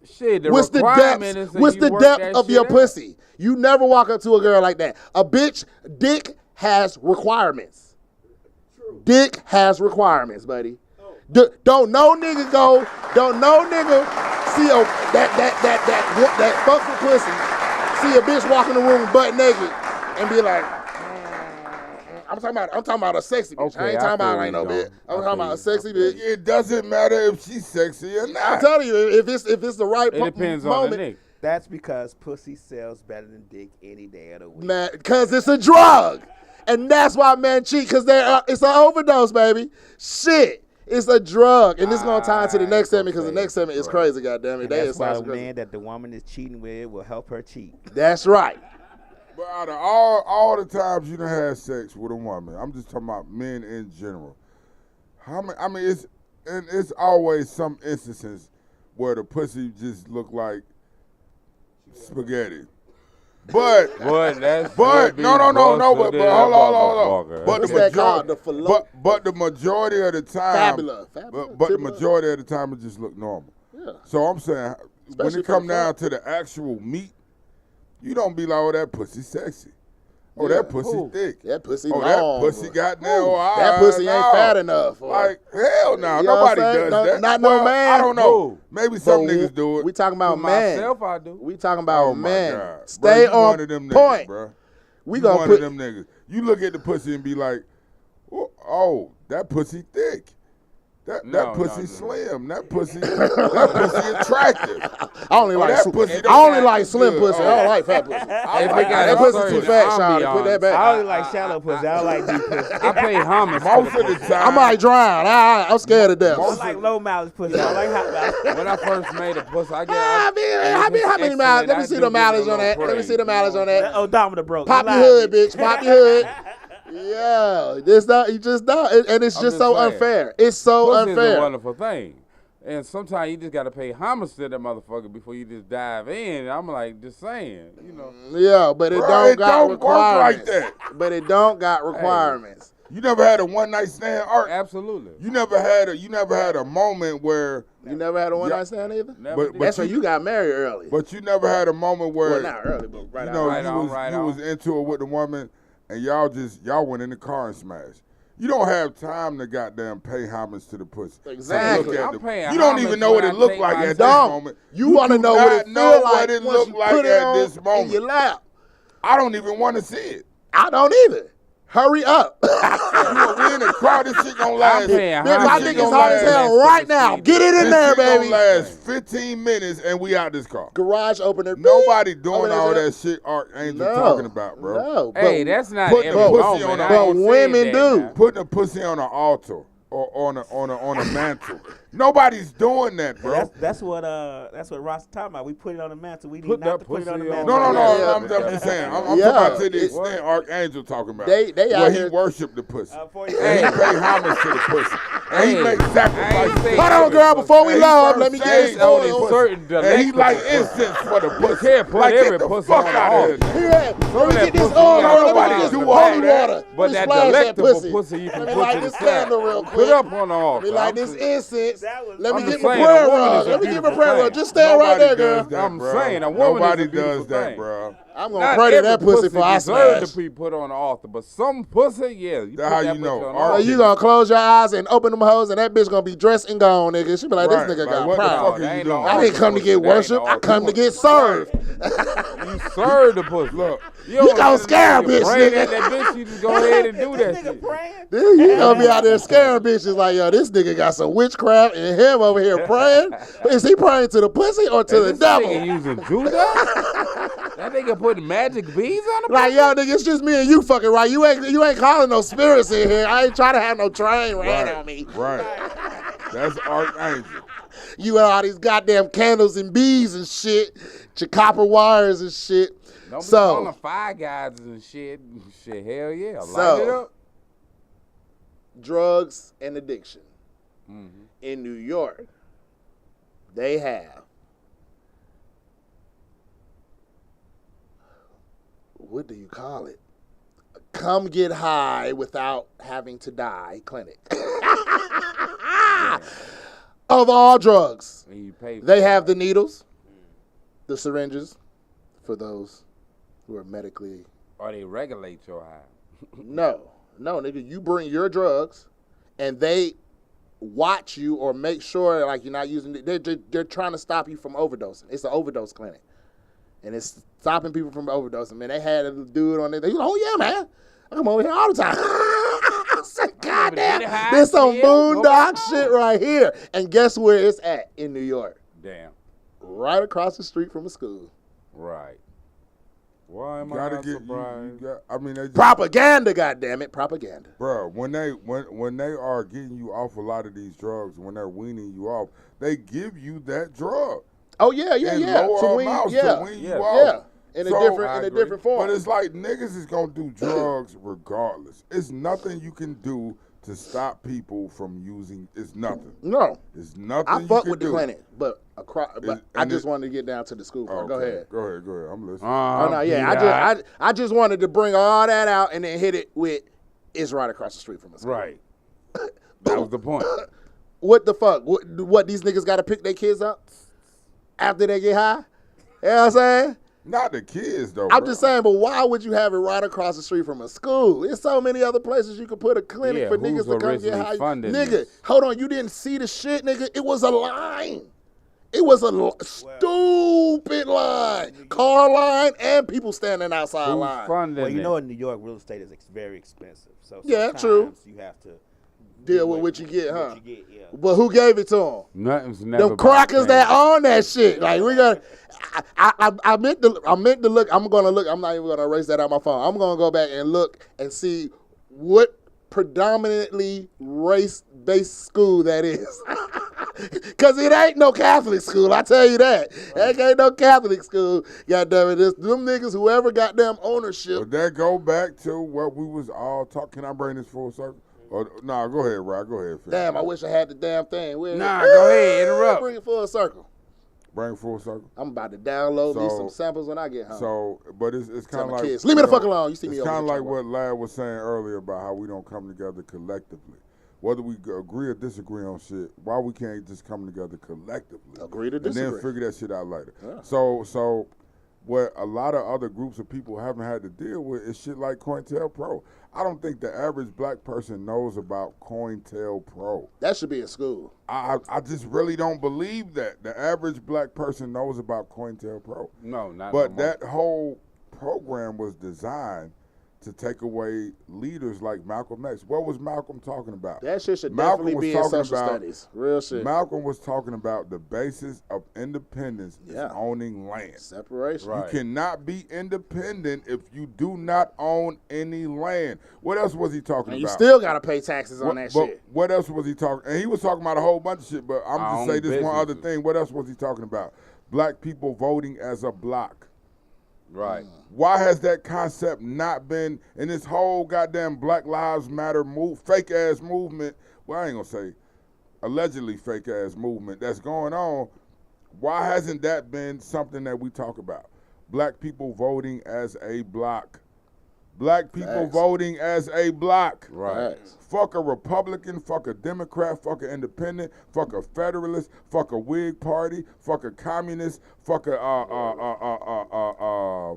Shit, the What's the requirement depth? is that What's you the work depth that of shit your out. pussy? You never walk up to a girl like that. A bitch dick has requirements. Dick has requirements, buddy. Don't no nigga see that fuck with pussy, see a bitch walk in the room butt naked and be like, I'm talking about a sexy bitch. I Okay, ain't I talking about feel ain't no you, bitch. though. I'm I talking about feel a sexy bitch. It doesn't matter if she's sexy or not. I'm telling you, if it's the right It depends moment, on the nigga. That's because pussy sells better than dick any day of the week. man, because it's a drug. And that's why men cheat, because it's an overdose, baby. Shit. It's a drug. And this is going to tie into the next segment, because the next segment is crazy, goddammit. And They that's is why so the crazy. man that the woman is cheating with will help her cheat. That's right. But out of all the times you done had sex with a woman, I'm just talking about men in general. How many? I mean, it's always some instances where the pussy just look like spaghetti. But But that's but no, but hold on. But What's the that called? majority, The fallope? but the majority of the time, Fabula. but the majority of the time it just look normal. Yeah. So I'm saying, when Especially it come for the down fuck. to the actual meat, you don't be like, oh, that pussy sexy. Oh, that pussy Who? thick. That pussy Oh, long. that pussy got nail eyes. That pussy ain't no. fat enough. Like, hell no. You know what Nobody I'm saying? does No, that. not no Well, man. I don't know. Who? Maybe some But niggas do it. We talking about To men. myself, I do. We talking about Oh, my men. God. Stay bro, you on one of them point. Niggas, bro. We You gonna one put of them niggas. You look at the pussy and be like, oh, that pussy thick. That No, pussy no. slim. That pussy attractive. I only like that slim. pussy I don't only got like slim good. pussy. I don't like fat pussy. If it That got a pussy certain too fat, Sean. Put that ambiance, back. I only like shallow pussy. I don't like deep pussy. I pay homage. Most of the time. I might drown. I'm scared to death. I like low mileage pussy. I like hot mileage. When I first made a pussy, I get. How many miles? Let me see the mileage on that. Let me see the mileage on that. That odometer broke. Pop You your lied, hood, bitch. bitch. Pop your hood. Yeah, this not. You just don't. And it's I'm just just so saying. unfair. It's so Pussy is a unfair. wonderful thing. And sometimes you just got to pay homage to that motherfucker before you just dive in. I'm like, just saying, you know. Yeah, but it Bro, don't it got don't work like requirements. that. But it don't got requirements. You never had a one night stand, Art. Absolutely. You never had a moment where, You never had a one Yeah. night stand either. Never but- did. That's when you got married early. but you never had a moment where Well, not early, but right you out. know Right on, you was into it with the woman and y'all went in the car and smashed. You don't have time to goddamn pay homage to the pussy. Exactly. To look at I'm paying you don't homage even know what when it I looked take like my at this Don't. moment. You want to do know what it not know feel like what it once looked you like put it at on this in moment. your lap. I don't even want to see it. I don't either. Hurry up. We in the car. This shit gonna last. My dick is hard as hell right now. Get it in there, baby. This shit gonna last 15 minutes and we out this car. Garage opener. Nobody doing all that shit Archangel talking about, bro. No. Hey, that's not putting every a pussy moment. on I the- ain't But saying women that do. now. Putting a pussy on an altar or on a mantle. Nobody's doing that, bro. That's what Ross is talking about. We put it on the mantle. We need Put not that to put it on the pussy on mantle. No. Yeah. I'm just saying. I'm talking Yeah. about to the extent Archangel talking about. They where out he here- worshiped the pussy. For And you. he paid homage to the pussy. And he Hey, made I ain't sacrifices. saying- Hold on, girl. Before we And he love, burnt let me get sage this on on his his pussy. certain And he like delectable incense for the pussy. can't put like, every get the pussy fuck on out the of altar. here. Yeah, let Some me of get that this pussy on. ain't Hold on, let nobody me do do all holy that. water. But Let me that splash delectable pussy. pussy you Let can me put light to the this candle side. real Put quick. up on the altar. Let me light I'm this just- incense. That was- Let me I'm get just my saying, prayer a woman rug. is a Let me get my beautiful prayer rug. thing. Just stand right there, girl. Does that, I'm bro. saying, a woman is a Nobody beautiful does that, thing. bro. I'm gonna Not pray to every that pussy before I deserve smash. to be put on the altar, but some pussy, yeah. You That's put how that you bitch know. on the Our Well, altar. you gonna close your eyes and open them hoes, and that bitch gonna be dressed and gone, nigga. She be like, Right, this nigga like, got what the pride. fuck That are you ain't doing? no I didn't come to altar get pussy. That ain't worship. no I come to altar get served. You serve the pussy. Look, You gonna scare a bitch, Praying nigga. at that bitch, you just go ahead and do that This shit. nigga praying. Dude, you gonna be out there scaring bitches like, yo, this nigga got some witchcraft and him over here praying. Is he praying to the pussy or to the This devil? nigga using judas? That nigga putting magic beads on the Like, yo, nigga, it's just me and you fucking right. You ain't calling no spirits in here. I ain't trying to have no train ran on me. right. That's Archangel. You and all these goddamn candles and bees and shit, your copper wires and shit. Don't be So, calling fire guys and shit. Shit, hell yeah. Light So- it up. drugs and addiction. Mm-hmm. In New York, they have, what do you call it? Come get high without having to die clinic. Of all drugs. And you pay for They it. have the needles, the syringes, for those who are medically. Or they regulate your high. No, nigga, you bring your drugs, and they watch you or make sure like you're not using it. They're trying to stop you from overdosing. It's an overdose clinic, and it's stopping people from overdosing. Man, they had a dude on there. They was like, oh yeah, man, I come over here all the time. I said, God damn, get high, this some chill, go boondock back shit home. right here. And guess where it's at in New York? Damn. Right across the street from a school. Right. Why am You I gotta not get. surprised? I mean, they just, Propaganda, goddammit, propaganda. bro. When they are getting you off a lot of these drugs, when they're weaning you off, they give you that drug. Oh yeah, in yeah. lower To wean, amounts yeah, to wean you Yeah. off. In So, a I different agree. form. But it's like niggas is gonna do drugs regardless. It's nothing you can do to stop people from using. It's nothing. No, It's nothing. I you fuck can with do. the clinic, but And I just wanted to get down to the school part. Go ahead. Go ahead. I'm listening. Oh no, yeah. I just wanted to bring all that out and then hit it with it's right across the street from us. Right. That was the point. What the fuck? What these niggas got to pick their kids up after they get high? You know what I'm saying? Not the kids though. I'm bro. just saying, but why would you have it right across the street from a school? There's so many other places you could put a clinic Yeah, for who's niggas to come get originally high. funding Nigga, this? hold on, you didn't see the shit, nigga? It was a line. It was a stupid line. Car line and people standing outside Who's line. funding Well, you it? know, in New York, real estate is very expensive. So Yeah, sometimes true. You have to Deal with what you get, huh? What you get, yeah. But who gave it to them? Nothing's never Them about crackers that change. own that shit. Like we got, I meant to look. I'm gonna look. I'm not even gonna erase that out my phone. I'm gonna go back and look and see what predominantly race-based school that is. Cause it ain't no Catholic school. I tell you that. It ain't no Catholic school. Goddamn it, it's them niggas whoever got them ownership. But that go back to what we was all talking. Can I bring this full circle? Or, nah, go ahead, Rock. Go ahead. Phil. Damn, I wish I had the damn thing. Nah, go ahead, interrupt. Bring it full circle. Bring full circle. I'm about to download me So- some samples when I get home. So, but it's Tell kind of my like kids, leave me the fuck alone. You see me It's over kind of here like trying to what Lad was saying earlier about how we don't come together collectively. Whether we agree or disagree on shit, why we can't just come together collectively? Agree to And then disagree. figure that shit out later. Yeah. So what a lot of other groups of people haven't had to deal with is shit like COINTELPRO. I don't think the average black person knows about COINTELPRO. That should be in school. I just really don't believe that the average black person knows about COINTELPRO. No, not But no more. that whole program was designed to take away leaders like Malcolm X. What was Malcolm talking about? That shit should Malcolm definitely was be in talking social about- studies. Real shit. Malcolm was talking about the basis of independence Yeah. is owning land. Separation. Right. You cannot be independent if you do not own any land. What else was he talking And you about? still got to pay taxes on that But shit. what else was he talking? And he was talking about a whole bunch of shit, but I'm Our just say own this one other businesses. thing. What else was he talking about? Black people voting as a block. Right. Why has that concept not been in this whole goddamn Black Lives Matter fake ass movement? Well, I ain't gonna say allegedly fake ass movement that's going on. Why hasn't that been something that we talk about? Black people voting as a block. Black people Facts. voting as a block. Right. Facts. Fuck a Republican, fuck a Democrat, fuck an Independent, fuck a Federalist, fuck a Whig Party, fuck a Communist, fuck a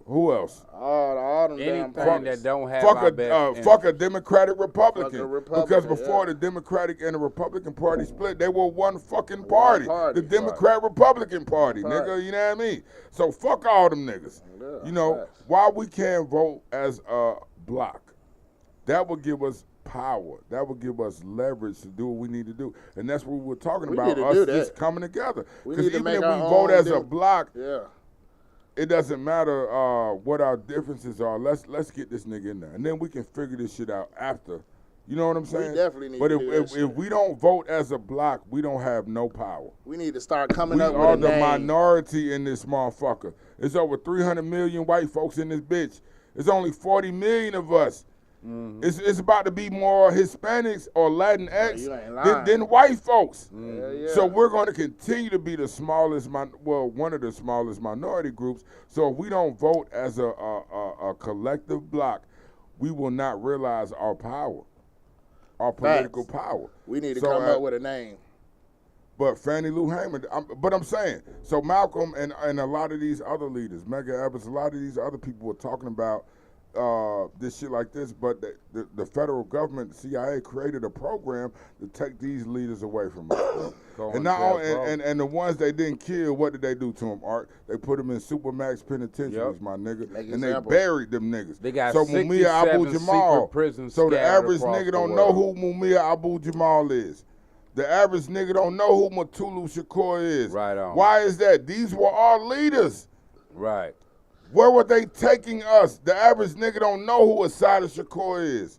who else? All them damn Anything parties. that don't have Fuck our best fuck a Democratic Republican. Fuck a Republican, Because before yeah. the Democratic and the Republican Party split, they were one fucking party. party. The Democrat Republican Party, Right. nigga. You know what I mean? So fuck all them niggas. Yeah, You know, facts. why we can't vote as a block? That would give us power. That would give us leverage to do what we need to do. And that's what we were talking We about, need to us do that. just coming together. We Because need to even make if we our vote own as a deal. block, Yeah. it doesn't matter what our differences are. Let's get this nigga in there. And then we can figure this shit out after. You know what I'm saying? definitely need but to if, do that if, shit. if we don't vote as a block, we don't have no power. We need to start coming We up with are a the name. minority in this motherfucker. There's over 300 million white folks in this bitch. There's only 40 million of us. It's about to be more Hispanics or Latinx you ain't lying. than white folks. Yeah. So we're going to continue to be the smallest, one of the smallest minority groups. So if we don't vote as a collective block, we will not realize our power, our political power. We need to So, come up with a name. But Fannie Lou Hamer, I'm saying, so Malcolm and a lot of these other leaders, Medgar Evers, a lot of these other people were talking about this shit like this, but the federal government, the CIA, created a program to take these leaders away from us. And the ones they didn't kill, what did they do to them, Art? They put them in supermax penitentiaries, Yep. my nigga, Make and they examples. buried them niggas. They got so 67 Mumia Abu Jamal, secret prisons so the scattered average across nigga the don't know world. who Mumia Abu Jamal is. The average nigga don't know who Mutulu Shakur is. Right on. Why is that? These were our leaders. Right. Where were they taking us? The average nigga don't know who Assata Shakur is.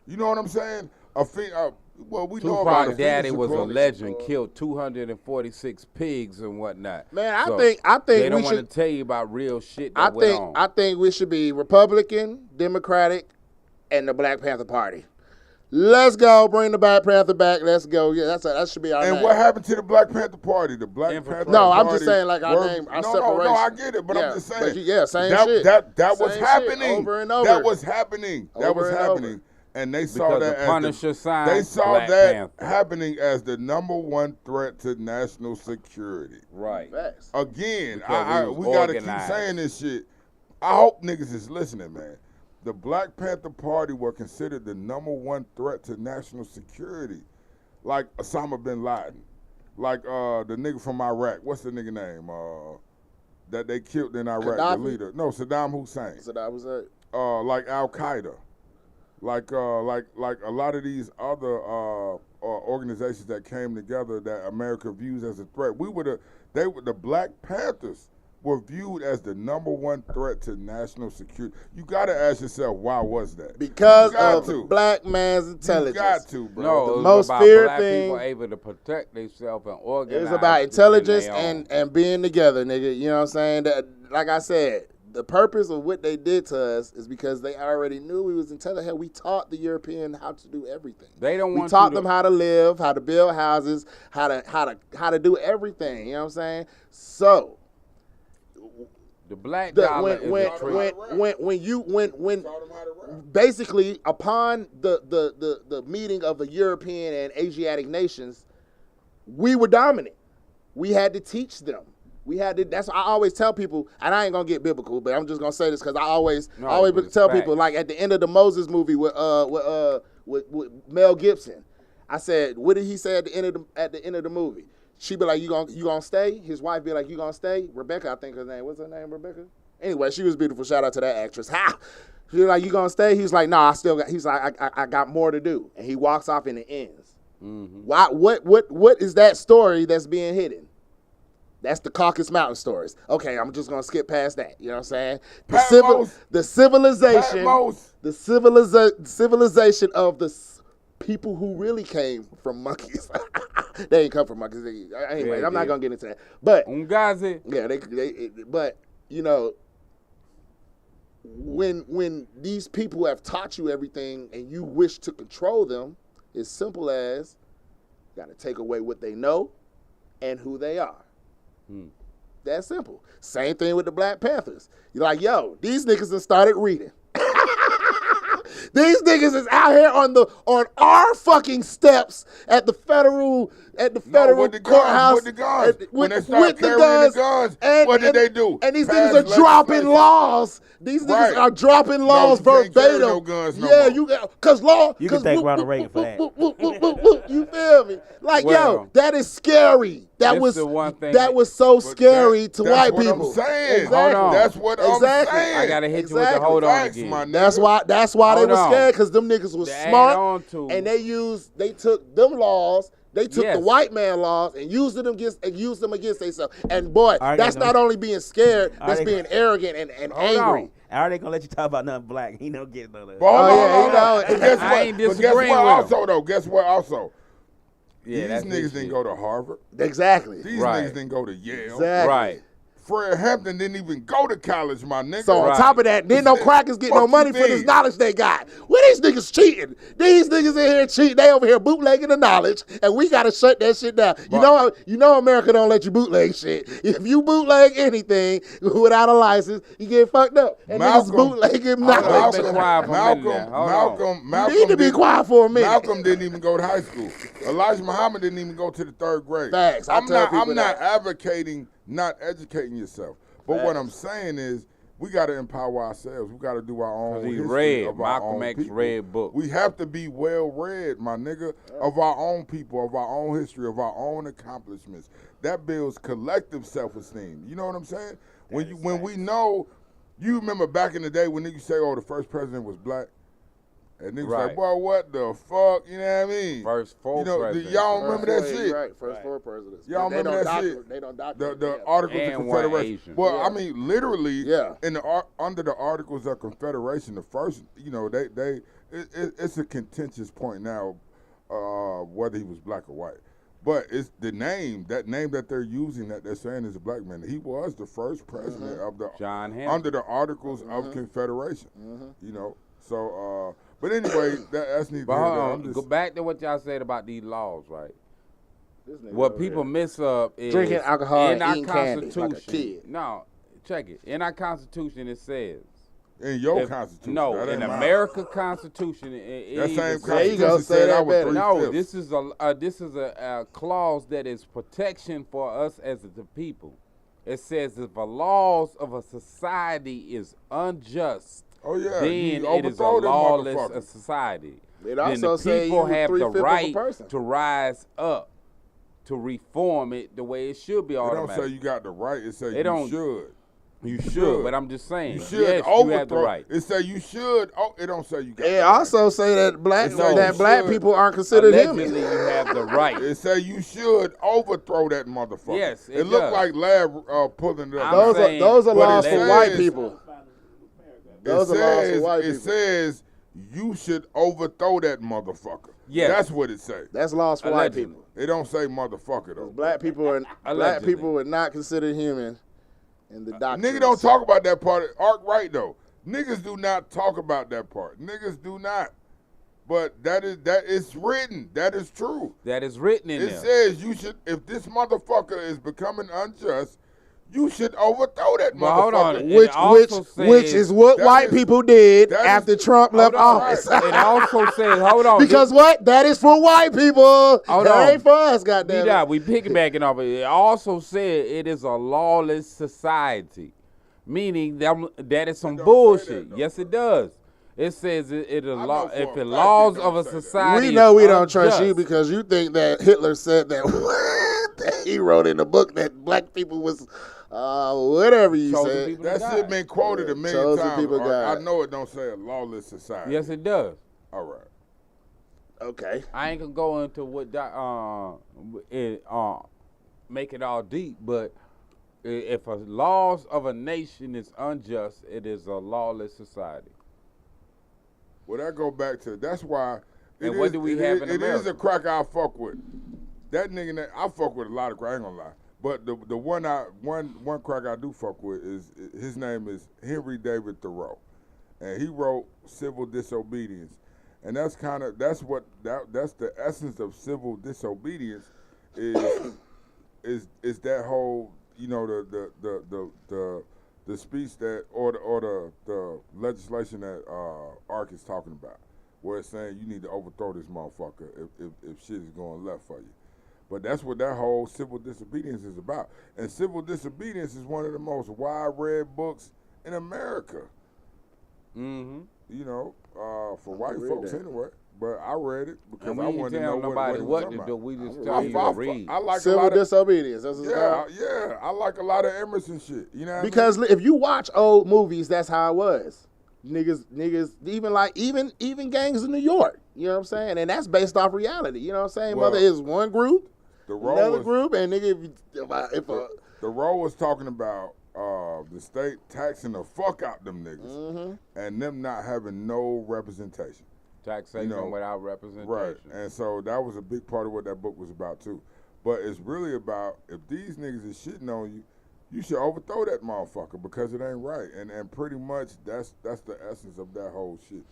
You know what I'm saying? Well, we know about Tupac daddy was a Shakur. legend, killed 246 pigs and whatnot. Man, I So think they don't we want should. to tell you about real shit that went on. I think we should be Republican, Democratic, and the Black Panther Party. Let's go, bring the Black Panther back. Let's go. Yeah, that should be our And name. what happened to the Black Panther Party? The Black Infiltrate. Panther No, Party. I'm just saying, like, our name, our no, separation. I get it, but Yeah, I'm just but saying. same that, shit. That was Same shit, happening. over and over. That was happening. That Over was and happening. over. And they saw Because that the as Punisher signed they saw Black that Panther. happening as the number one threat to national security. Right. Facts. Again, Because we was gotta keep organized. saying this shit. I hope niggas is listening, man. The Black Panther Party were considered the number one threat to national security, like Osama bin Laden, like the nigga from Iraq. What's the nigga name? That they killed in Iraq, Gaddafi? the leader. No, Saddam Hussein. So that was it. Like Al Qaeda, like a lot of these other organizations that came together that America views as a threat. The Black Panthers were viewed as the number one threat to national security. You got to ask yourself, why was that? Because You got of to. black man's You intelligence. got to, bro. No, The it was most about feared black thing- people able to protect themselves and organize. It was about within intelligence their own. and being together, nigga. You know what I'm saying? That, like I said, the purpose of what they did to us is because they already knew we was intelligent. Hell, we taught the European how to do everything. They don't We want taught you to- them how to live, how to build houses, how to do everything. You know what I'm saying? So The black dollar is a trick. when basically upon the meeting of the European and Asiatic nations, we were dominant. We had to teach them. We had to. That's I always tell people, and I ain't gonna get biblical, but I'm just gonna say this because I always but it's tell facts. people, like at the end of the Moses movie with Mel Gibson, I said, what did he say at the end of the movie? She be like, you gonna stay? His wife be like, you gonna stay? Rebecca, I think her name. What's her name? Rebecca. Anyway, she was beautiful. Shout out to that actress. Ha! She's like, you gonna stay? He's like, nah, I still got. He's like, I got more to do, and he walks off and it ends. Why? What is that story that's being hidden? That's the Caucasus Mountain stories. Okay, I'm just gonna skip past that. You know what I'm saying? The civilization of the people who really came from monkeys. They ain't come from monkeys. Anyway, I'm not gonna get into that. But yeah, but you know, when these people have taught you everything and you wish to control them, it's simple as you got to take away what they know and who they are. That's simple. Same thing with the Black Panthers. You're like, yo, these niggas have started reading. These niggas is out here on our fucking steps at the federal courthouse with the guns. When they started carrying the guns, what did they do? And these niggas are dropping laws. These niggas are dropping laws verbatim. No guns no yeah, more. you got cause law. You can thank Ronald Reagan for that. You feel me? Like yo, that is scary. That was the one thing that was so scary to white people. That's what I'm saying. Exactly. Hold on. That's what I'm saying. I gotta hit you with the hold on again. That's why they were scared, because them niggas was smart and they took them laws. They took the white man laws and used them against themselves. And boy, that's not only being scared, that's being arrogant and angry. Are they gonna let you talk about nothing black? He don't get none of that. I ain't disagreeing with him. Guess what also? Yeah, these niggas didn't go to Harvard. Exactly. These niggas didn't go to Yale. Exactly. Right. Fred Hampton didn't even go to college, my nigga. So on top of that, then no crackers get no money for this knowledge they got. Where these niggas cheating? These niggas in here cheating. They over here bootlegging the knowledge, and we gotta shut that shit down. You know America don't let you bootleg shit. If you bootleg anything without a license, you get fucked up. And niggas bootlegging knowledge. Malcolm you need to be quiet for a minute. Malcolm didn't even go to high school. Elijah Muhammad didn't even go to the 3rd grade. Facts. I'm not advocating not educating yourself. But what I'm saying is we got to empower ourselves. We got to do our own history of our own Malcolm X people. read book. We have to be well read, my nigga, of our own people, of our own history, of our own accomplishments. That builds collective self-esteem. You know what I'm saying? When we know, you remember back in the day when niggas say, oh, the first president was black? And niggas like, well, what the fuck? You know what I mean? First four presidents. Y'all remember that shit? Right, first 4 presidents. Y'all remember that shit? They don't document the Articles of Confederation. Well, yeah. I mean, literally, under the Articles of Confederation, the first, it's a contentious point now, whether he was black or white. But it's the name that they're using, that they're saying is a black man. He was the first president of the John Henry. under the Articles of Confederation. You know, so. But anyway, that's neither here. Go back to what y'all said about these laws, right? What people miss up is drinking alcohol in and our eating candy Constitution. like a kid. No, check it. In our Constitution, it says. In your Constitution. No, in America Constitution, that same Constitution said I was 3/5. No, this is a clause that is protection for us as the people. It says if the laws of a society is unjust, then it is a lawless society. It then also the people have the right person to rise up to reform it the way it should be automatic. It don't say you got the right. It says you should. You should, but I'm just saying. You should yes, overthrow. You have the right. It say you should. Oh, it don't say you got. It also say that black people aren't considered Allegedly, human. you have the right. It say you should overthrow that motherfucker. Yes, it looked like Lab pulling it up. Those are laws for white people. It says you should overthrow that motherfucker. Yes. That's what it say. That's laws for white people. It don't say motherfucker though. Black people are not considered human in the doctrine. Nigga don't talk about that part. Ark right though. Niggas do not talk about that part. Niggas do not. But that is written. That is true. That is written in there. It says you should, if this motherfucker is becoming unjust, you should overthrow that motherfucker. Hold on. Which is what white people did after Trump left office. It also says, hold on. Because what? That is for white people. That ain't for us, goddamn. We piggybacking off of it. It also said it is a lawless society, meaning that is some bullshit. Yes, it does. It says if the laws of a society. We know we don't trust you because you think that Hitler said that he wrote in the book that black people was Whatever you Chosen said. people That die. shit been quoted a million Chosen times. people I died. know it don't say a lawless society. Yes, it does. All right. Okay. I ain't gonna go into what make it all deep, but if a laws of a nation is unjust, it is a lawless society. Well, that go back to that's why. And what do we have in It is America? a crack I fuck with. That nigga that I fuck with a lot of crack. I ain't gonna lie. But the one crack I do fuck with is his name is Henry David Thoreau, and he wrote Civil Disobedience, and that's the essence of civil disobedience is that whole the speech that or the legislation that Ark is talking about, where it's saying you need to overthrow this motherfucker if shit is going left for you. But that's what that whole civil disobedience is about. And civil disobedience is one of the most wide-read books in America. Mm-hmm. You know, for white folks anyway. But I read it because And we I ain't wanted to know tell nobody what what he to was do. talking We just about. tell you to read. I like a Civil lot of disobedience. That's what it's called. yeah. I like a lot of Emerson shit. You know what Because I mean? if you watch old movies, that's how it was. Niggas, even gangs in New York. You know what I'm saying? And that's based off reality. You know what I'm saying? Well, Mother is one group, The role another was, group, and nigga, the role was talking about the state taxing the fuck out them niggas Mm-hmm. and them not having no representation. Taxation you know, without representation. Right, and so that was a big part of what that book was about too. But it's really about if these niggas is shitting on you, you should overthrow that motherfucker because it ain't right. And pretty much that's the essence of that whole shit.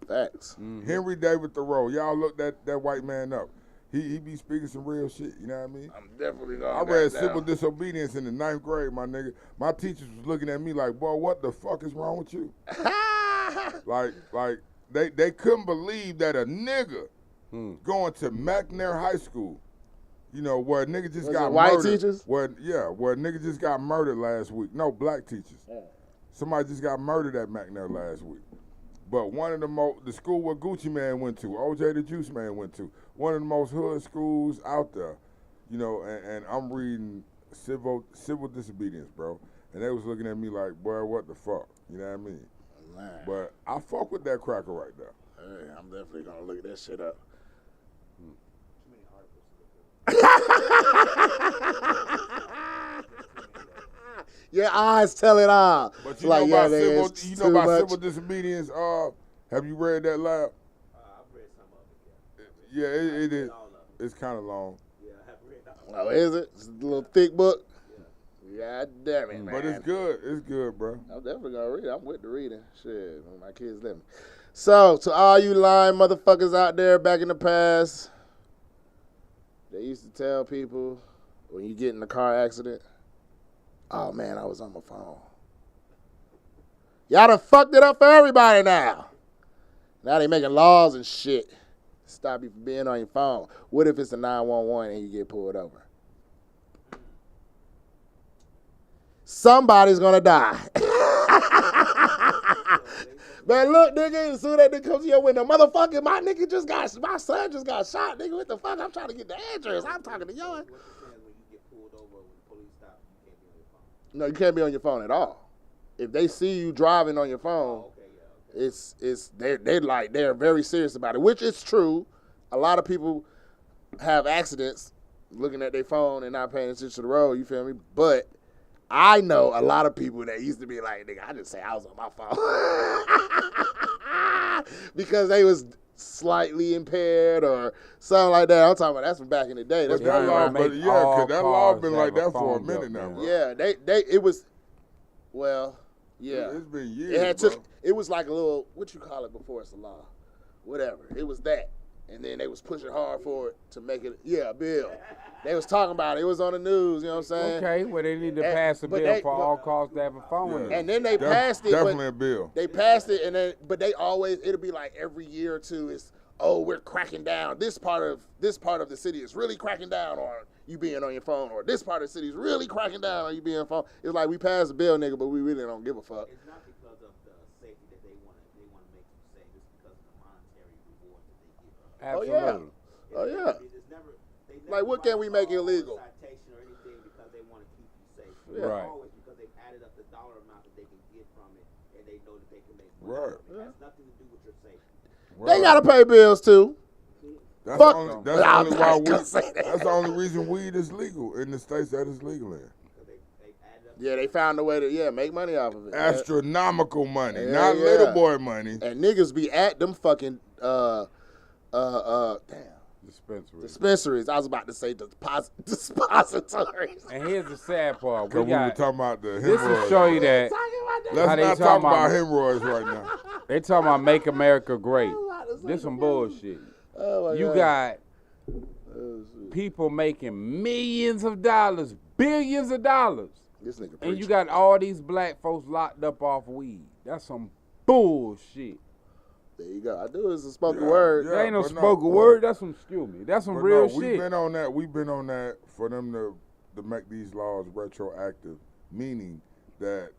facts. Mm-hmm. Henry David Thoreau, y'all look that white man up. He be speaking some real shit, you know what I mean? I'm definitely gonna. I read Civil Disobedience in the 9th grade, my nigga. My teachers was looking at me like, boy, what the fuck is wrong with you? like they couldn't believe that a nigga going to McNair High School, you know, where a nigga just got white murdered. teachers? Where a nigga just got murdered last week. No, black teachers. Somebody just got murdered at McNair last week. But one of the school where Gucci Man went to, OJ the Juice Man went to, one of the most hood schools out there, you know, and I'm reading civil disobedience, bro. And they was looking at me like, boy, what the fuck? You know what I mean? Man. But I fuck with that cracker right there. Hey, I'm definitely gonna look that shit up. Your eyes tell it all. But It's you like, know about yeah, civil disobedience, have you read that loud? I've read some of it, Yeah, it is. all of it. It's kind of long. Yeah, I have read all Oh, is it? It's a little thick book. God damn it, man. But it's good. It's good, bro. I'm definitely gonna read it. I'm with the reading. Shit, when my kids let me. So, to all you lying motherfuckers out there back in the past, they used to tell people when you get in a car accident, oh man, I was on my phone. Y'all done fucked it up for everybody now. Now they making laws and shit to stop you from being on your phone. What if it's a 911 and you get pulled over? Somebody's gonna die. Man, look, nigga, as soon as that nigga comes to your window, motherfucker, my son just got shot, nigga. What the fuck? I'm trying to get the address. I'm talking to yours. What you saying when you get pulled over when the police stop, you can't be on your phone? No, you can't be on your phone at all. If they see you driving on your phone, Okay, yeah. Okay. they're very serious about it, which is true. A lot of people have accidents looking at their phone and not paying attention to the road, you feel me? But I know a lot of people that used to be like, nigga, I just say I was on my phone. Because they was slightly impaired or something like that. I'm talking about that's from back in the day. That's But that probably law, around- make but yeah, because all that law cars been like have a that for a phone minute built now, in. bro. yeah, it was, well, yeah. It's been years, It had bro. it was like a little, what you call it before it's a law? Whatever. It was that. And then they was pushing hard for it to make it, a bill. They was talking about it. It was on the news, you know what I'm saying? Okay, well they need to And- pass a but bill they- for but- all cars to have a phone. in it. And then they passed it. Definitely but a bill. They passed it, and then, but they always, it'll be like every year or two, it's, oh, we're cracking down. This part of the city is really cracking down on you being on your phone, or this part of the city is really cracking down on you being on your phone. It's like we passed the bill, nigga, but we really don't give a fuck. It's not because of the safety that they want to make you safe. It's because of the monetary reward that they give. Absolutely. Oh, yeah. It's never, they never Like, what can we make illegal? Citation or anything because they want to keep you safe. Yeah. Right. Always because they've added up the dollar amount that they can get from it, and they know that they can make money. Right. It has nothing to do with your safety. They gotta pay bills too. That's Fuck only, them. that's I'm only not why gonna say that. That's the only reason weed is legal in the states that it's legal in. Yeah, they found a way to make money off of it. Astronomical money, Yeah, not yeah. little boy money. And niggas be at them fucking damn dispensaries. I was about to say depositories. And here's the sad part. Because we were got talking about the this hemorrhoids. will show you that. Let's how they not talking talk about about- hemorrhoids right now. They talking about make America great. This some bullshit. Oh my You God. got people making millions of dollars, billions of dollars, This nigga and you preaching. got all these black folks locked up off weed. That's some bullshit. There you go. I do is a spoken Yeah, word. yeah. That ain't no but no, spoken word. That's some excuse me. That's some But real no, we've shit. been on that. We've been on that for them to make these laws retroactive, meaning that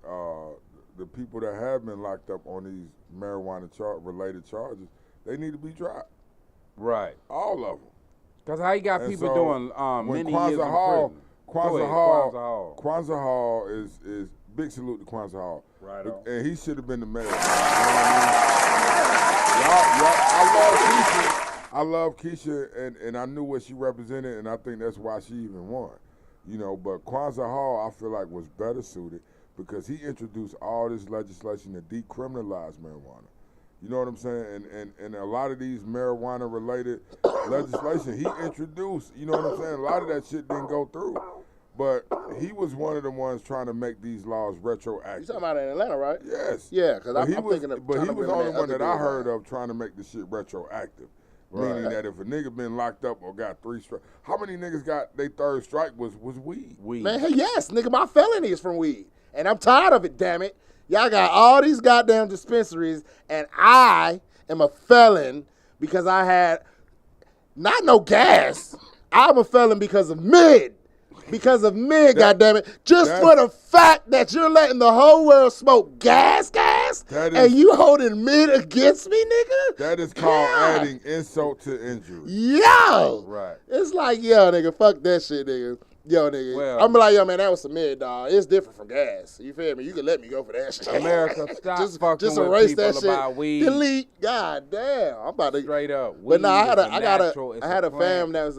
the people that have been locked up on these marijuana related charges, they need to be dropped. Right. All of them. Cause how you got And people so, doing when many years in prison? Go ahead, Kwanzaa Hall is big salute to Kwanzaa Hall. Right on. And he should have been the mayor. You know what I mean? I love Keisha, and I knew what she represented, and I think that's why she even won. You know, but Kwanzaa Hall, I feel like, was better suited because he introduced all this legislation to decriminalize marijuana. You know what I'm saying? And a lot of these marijuana-related legislation he introduced, you know what I'm saying? A lot of that shit didn't go through. But he was one of the ones trying to make these laws retroactive. You talking about in Atlanta, right? Yes. Yeah, because I'm was, thinking of but trying he to was the remember only that one other that I dude. heard of trying to make the shit retroactive. Meaning that if a nigga been locked up or got 3 strikes, how many niggas got their 3rd strike was weed? Man, hey, yes, nigga, my felony is from weed. And I'm tired of it, damn it. Y'all got all these goddamn dispensaries, and I am a felon because I had not no gas. I'm a felon because of mid. Because of mid, goddammit. Just for the fact that you're letting the whole world smoke gas, and you holding mid against me, nigga? That is called adding insult to injury. Yo! Right. It's like, yo, nigga, fuck that shit, nigga. Yo, nigga. Well, I'm like, yo, man, that was some mid, dog. It's different from gas. You feel me? You can let me go for that shit. America, stop just fucking with erase people that shit. about weed. Delete. God damn. I'm about to Straight up. But no, I Weed had a fam plant. that was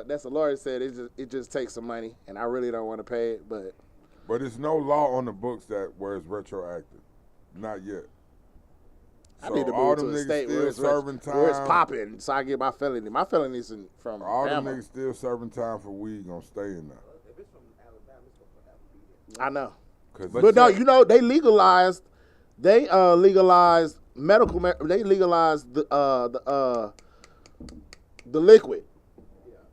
that's a lawyer said it just takes some money, and I really don't want to pay it, but it's no law on the books where it's retroactive. Not yet. I need to all move to them a niggas state still where it's serving time. where it's popping, so I get my felony. My felony's from All them Bama. niggas still serving time for weed gonna stay in there. I know. But no, you know they legalized medical. They legalized the liquid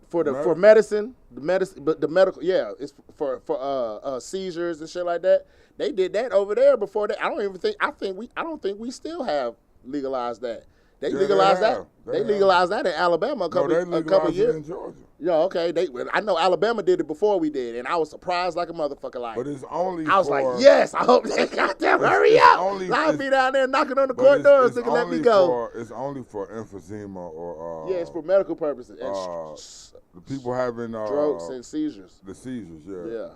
for medicine. The medicine, but the medical, it's for seizures and shit like that. They did that over there before that. I don't think we still have legalized that. They legalized that. They legalized that in Alabama a couple years. in Georgia. Yeah, okay. I know Alabama did it before we did, and I was surprised like a motherfucker. Like, But it's only I was like, yes, I hope they goddamn hurry up. I'll be down there knocking on the court doors, nigga, let me go. It's only for emphysema or Yeah, it's for medical purposes. the people having strokes and seizures. The seizures, Yeah.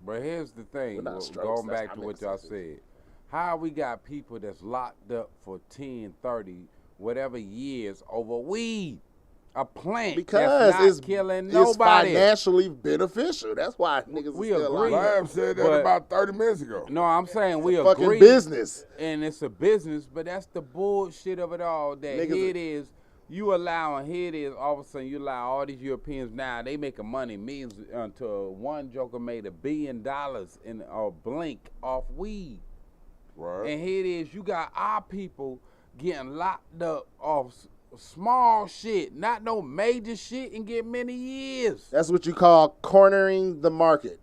But here's the thing, Well, not strokes, going that's back to how what niggas y'all say said. How we got people that's locked up for 10, 30, whatever years over weed? A plant Because that's not it's killing it's nobody. financially beneficial. That's why niggas We are still agree. alive. Lab said that But- about 30 minutes ago. No, I'm saying we Fucking agree. business. And it's a business, but that's the bullshit of it all. That Niggas here it is, you allowing, here it is, all of a sudden you allow all these Europeans now, they making money, millions, until one joker made $1 billion in a blink off weed. Right. And here it is, you got our people getting locked up off small shit, not no major shit, and get many years. That's what you call cornering the market.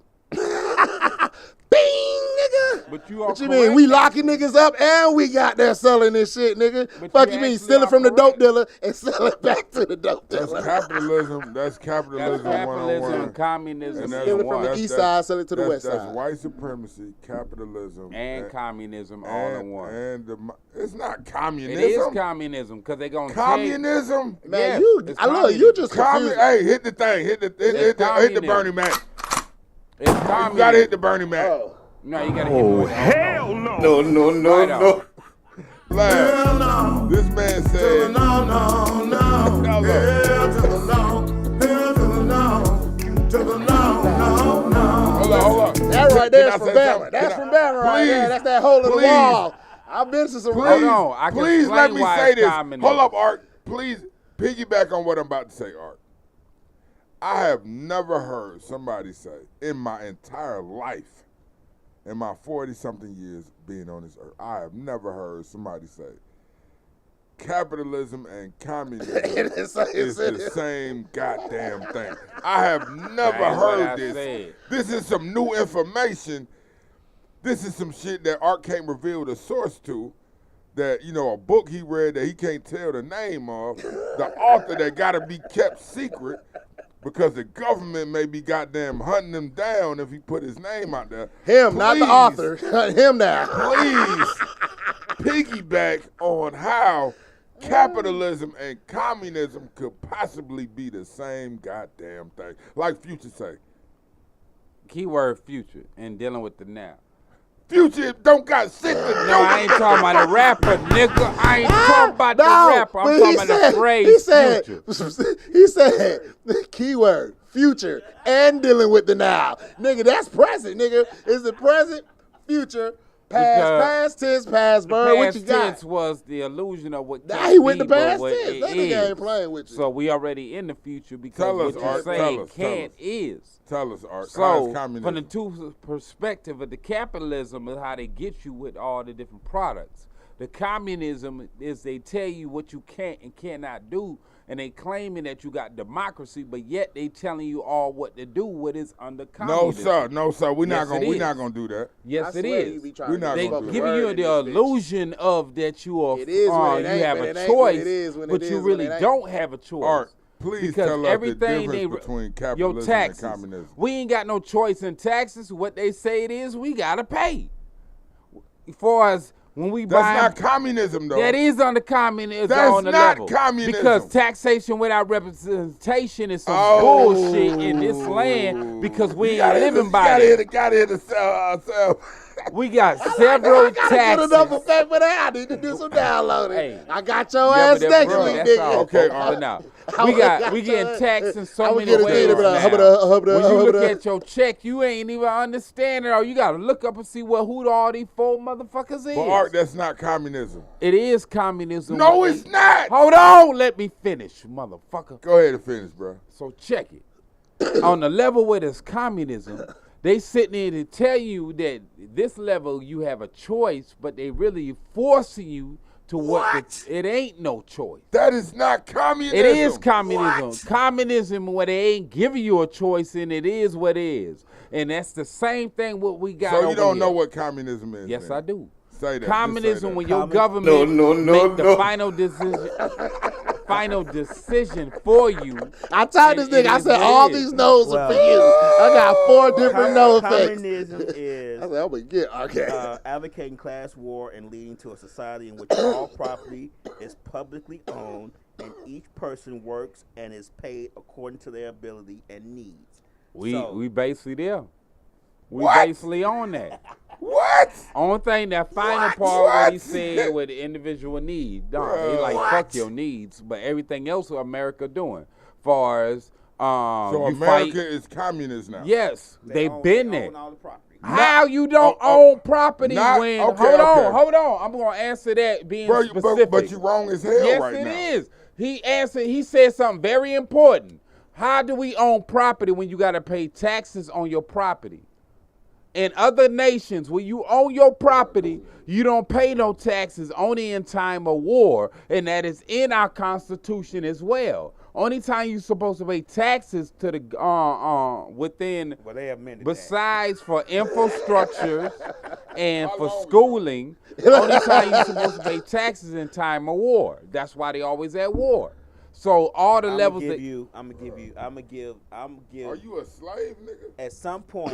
Bing, nigga. But you are What you correct. mean? We locking niggas up and we got there selling this shit, nigga. But Fuck you you mean? actually Stealing are from the dope correct. dealer and sell it back to the dope That's dealer. capitalism. That's That's capitalism capitalism 101. and communism. And is Stealing from one. the east side, sell it to the west That's side. white supremacy, capitalism, And communism all in one. And it's not communism. It is communism because they're going to Communism. Man, Yes, it's I love you communism. just confused. Hey, hit the thing. Hit the communism. Bernie Mac. It's You communism. gotta hit the Bernie Mac. Oh. No, you gotta hit me with Hell no. right on. Laugh. This man said, Hold on. That right there is Can I from say Bama. something? That's Can from I- Bama right there. Please, That's that hole in the please. wall. I've been to some Hold Please, on, I can please let explain me why say it's this. communism. Hold up, Art. Please piggyback on what I'm about to say, Art. I have never heard somebody say in my entire life, in my 40-something years being on this earth, I have never heard somebody say capitalism and communism is the same goddamn thing. I have never That's what heard I this. said. This is some new information. This is some shit that Art can't reveal the source to. That, you know, a book he read that he can't tell the name of. The author that gotta be kept secret because the government may be goddamn hunting him down if he put his name out there. Him, not the Please, author. Him now. Please piggyback on how capitalism and communism could possibly be the same goddamn thing. Like Future say. Keyword future and dealing with the now. Future don't got shit to do. No, I ain't talking about the rapper, nigga. I ain't talking about the rapper. I'm but talking about the phrase future. He said, keyword, future, and dealing with the now. Nigga, that's present, nigga. Is it present, future, past tense, past verb? What you Past got? tense was the illusion of what Now can't he went be, to but past what tense. it That nigga is. ain't playing with you. So we already in the future because Tell us, what you're Art, saying tell us. can't is. Tell us, Art. How's So, communism? from the two perspective of the capitalism is how they get you with all the different products. The communism is they tell you what you can't and cannot do, and they claiming that you got democracy, but yet they telling you all what to do what is under communism. No, sir. We're Yes, not it gonna do that. Yes, I it swear you is. be trying We're to not They gonna do giving that. you the illusion of that you are It is when it you ain't, have but a it ain't when choice, it is when but it you is when really it ain't. don't have a choice. Art, please Because tell us the everything difference between capitalism your taxes, and communism. we ain't got no choice in taxes. What they say it is, we gotta pay. As far as when we buy, That's not communism, though. that is under communism That's on the not level. communism. Because taxation without representation is some Oh. bullshit in this land because we You ain't living by that. Got here to sell. We got several I gotta taxes. get another fact for that. I need to do some downloading. Hey. I got your Yeah, ass but that- next bro, week, that's nigga. all, Okay, folks. all But right. now, we getting taxed in so many ways now. When you look at your check, you ain't even understanding, or you gotta look up and see who all these four motherfuckers is. But Art, that's not communism. It is communism. No, what it's they- not. Hold on, let me finish, motherfucker. Go ahead and finish, bro. So check it. On the level where there's communism, they sitting there to tell you that this level you have a choice, but they really forcing you to it ain't no choice. That is not communism. It is communism. What? Communism where they ain't giving you a choice and it is what it is. And that's the same thing what we got So over you don't here. know what communism is? Yes, then? I do. Say that. Communism when your Commun- government No, make the no. final decision for you. I told this And it nigga, I is said what it all is. things no's are for Well- you. I got 4 different no effects. Communism is I said, oh my God, okay. advocating class war and leading to a society in which all property is publicly owned and each person works and is paid according to their ability and needs. We basically there. We What? basically on that. What? Only thing that final What? part what he What? said with the individual need. Nah, they like fuck your needs, but everything else America doing. Far as So you America fight, is communist now. yes, they've been there. own all the property. How you don't oh, own property not- when? okay, hold okay. on. I'm gonna answer that being Bro, specific. but you wrong as hell Yes, right it now. is. He answered. He said something very important. How do we own property when you got to pay taxes on your property? In other nations, when you own your property, you don't pay no taxes only in time of war, and that is in our Constitution as well. Only time you're supposed to pay taxes to the within, Well, they amended besides for infrastructures and for schooling, only time you're supposed to pay taxes in time of war. That's why they always at war. So all the that. levels I'm that gonna give. Are you a slave, nigga? At some point,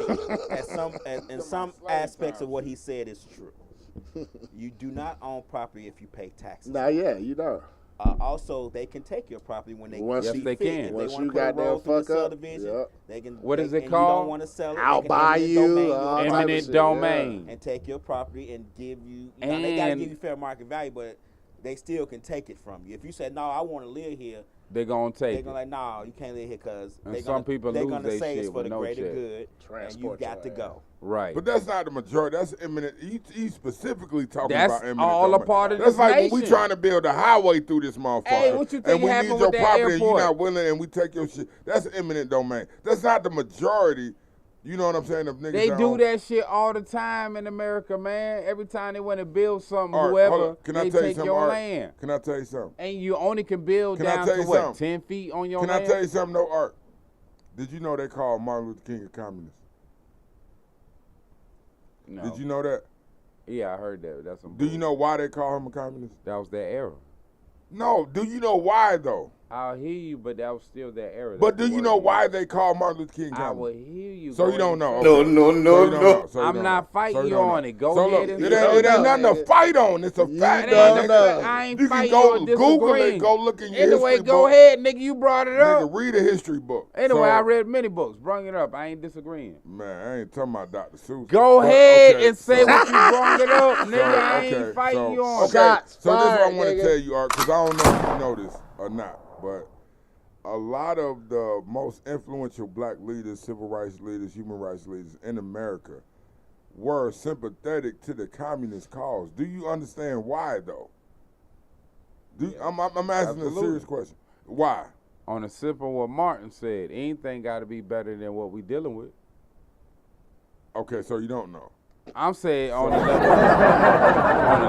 in some aspects of what he said is true. You do not own property if you pay taxes. Nah, yeah, you know. Also, they can take your property when they Once see you- they fit. can. If Once they want you to put a goddamn road through the fuck up, subdivision, yep. they can. What is it and called? You don't want to sell it. I'll they can buy eminent you, domain all you type of Eminent shit, domain. and take your property and give you. Now they gotta And- give you fair market value, but they still can take it from you. If you said no, I want to live here, They gonna they're take gonna it. like, no, you can't live here because And some people they're lose gonna they say it's shit for with the no greater check. good, and you Transport got to your go. Right. But that's not the majority. That's eminent. He's specifically talking That's about eminent all a domain. part of That's this like when we nation. trying to build a highway through this motherfucker. Hey, what you think and we happened need with your that property and airport? you're not willing and we take your shit. That's eminent domain. That's not the majority. You know what I'm saying? Of niggas They that do own- that shit all the time in America, man. Every time they want to build something, Art, hold whoever, up. Can I they tell you take something, your Art? land. Can I tell you something? And you only can build Can I down tell to you what, something? 10 feet on your Can land? I tell you something, though, Art? Did you know they call Martin Luther King a communist? No. Did you know that? Yeah, I heard that. That's some Do you bullshit. know why they call him a communist? That was their era. No. Do you know why, though? I'll hear you, but that was still their era. But That's do the you word know used. why they call Martin Luther King I will communist? hear you. So go you don't ahead know. and say Okay. it. So you don't know. So you I'm don't not know. fighting So you don't on know. it. Go So ahead look, and it say ain't it. nothing to fight on. It's a You fact, don't dog. know. I ain't You can fighting go or Google disagreeing. it, go look in your Anyway, history go book. ahead, nigga. You brought it Nigga, up. read a history book. Anyway, So- I read many books. Bring it up. I ain't disagreeing. Man, I ain't talking about Dr. Seuss. Go But, ahead okay, and say so- what you brought it up, nigga. I okay, ain't fighting so- you on. Okay, Shots so this is what I fired, want to nigga. tell you, Art, because I don't know if you know this or not, but a lot of the most influential black leaders, civil rights leaders, human rights leaders in America were sympathetic to the communist cause. Do you understand why, though? I'm asking a Absolutely. serious question. Why? On the simple what Martin said, anything got to be better than what we dealing with. Okay, so you don't know. I'm saying on the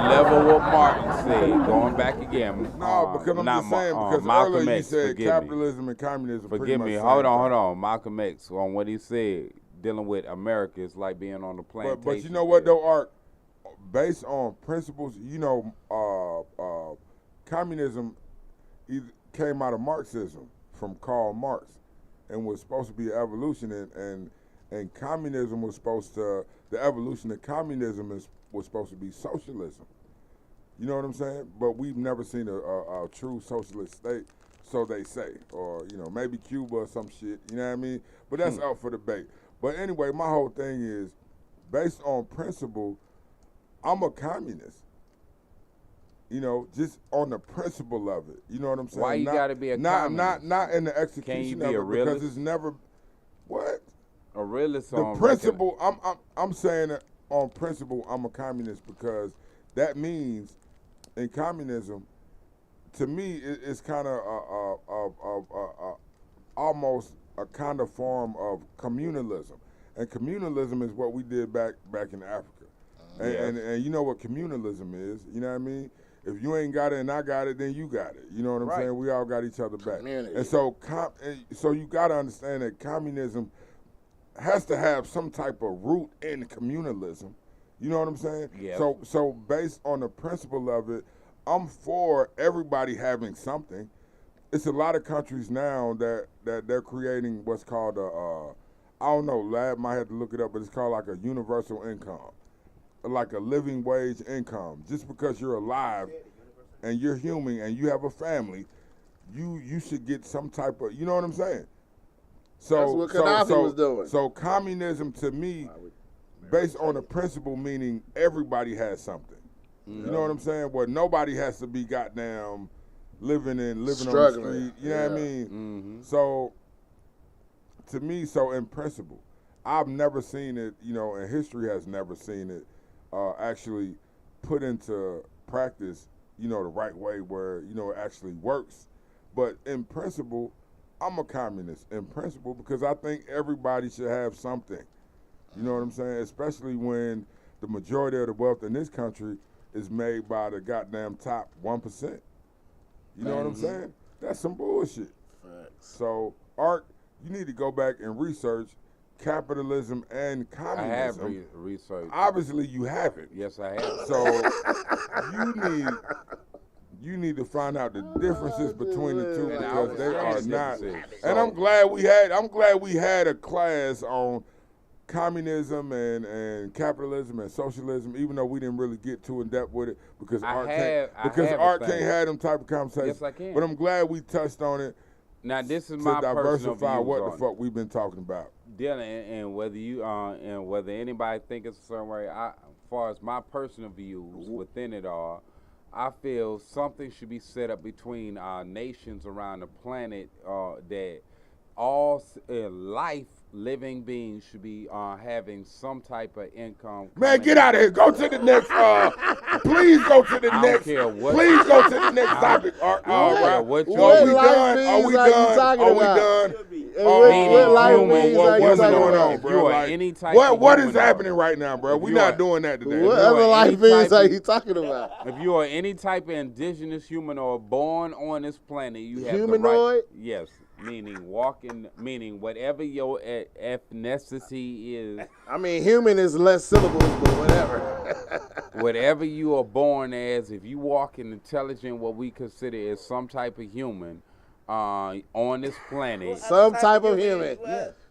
level what Martin said, going back again. No, because I'm not just saying, because Malcolm earlier you X, said forgive me. capitalism and communism pretty Forgive much me. same Hold thing. on. Malcolm X on what he said, dealing with America is like being on the plantation. But you know what though, Art? Based on principles, you know, communism came out of Marxism from Karl Marx, and was supposed to be evolution, and communism was supposed to, the evolution of communism was supposed to be socialism. You know what I'm saying? But we've never seen a true socialist state, so they say, or you know, maybe Cuba or some shit. You know what I mean? But that's up for debate. But anyway, my whole thing is, based on principle, I'm a communist. You know, just on the principle of it. You know what I'm saying? Why you gotta be a communist? Not in the execution Can you be of a it, because realist? it's never what? A realist The on principle, I'm saying that on principle, I'm a communist because that means in communism, to me, it's kind of almost a kind of form of communalism, and communalism is what we did back in Africa, and you know what communalism is, you know what I mean? If you ain't got it and I got it, then you got it. You know what I'm Right. saying? We all got each other back. Community. And so, so you got to understand that communism has to have some type of root in communalism. You know what I'm saying? Yeah. So based on the principle of it, I'm for everybody having something. It's a lot of countries now that they're creating what's called I don't know, lad might have to look it up, but it's called like a universal income, like a living wage income. Just because you're alive and you're human and you have a family, you should get some type of, you know what I'm saying? So That's what Gaddafi was doing. So communism to me, based on the principle, meaning everybody has something. You know what I'm saying? Where nobody has to be goddamn living on the Struggling. street. You know what I mean? So to me, so in principle, I've never seen it, you know, and history has never seen it actually put into practice, you know, the right way where, you know, it actually works. But in principle, I'm a communist in principle because I think everybody should have something. You know what I'm saying? Especially when the majority of the wealth in this country is made by the goddamn top 1%. You know what I'm saying? That's some bullshit. Facts. So, Art, you need to go back and research capitalism and I have communism. research. Obviously, you haven't. Yes, I have. So, you need to find out the differences between the two And I because they are understand the not. differences. And So- I'm glad we had a class on communism and capitalism and socialism, even though we didn't really get too in depth with it because art can't have them type of conversations. Yes, I can. But I'm glad we touched on it. Now this is to my personal diversify views what on the fuck we've been talking about. Dylan, and whether you and whether anybody think it's a certain way, as far as my personal views within it all, I feel something should be set up between nations around the planet that all living beings should be having some type of income. Man, get out of here. Go to the next. Please go to the next. Please go to the next topic. Are we done? Are we done? What life beings are you What's talking going about? on, bro? What is happening right now, bro? We're not doing that today. What other life beings are you talking about? If you are any type of indigenous human or born on this planet, you have humanoid? the right. Yes. Meaning whatever your ethnicity is. I mean, human is less syllables, but whatever. Whatever you are born as, if you walk in intelligent, what we consider as some type of human on this planet. Some type of human.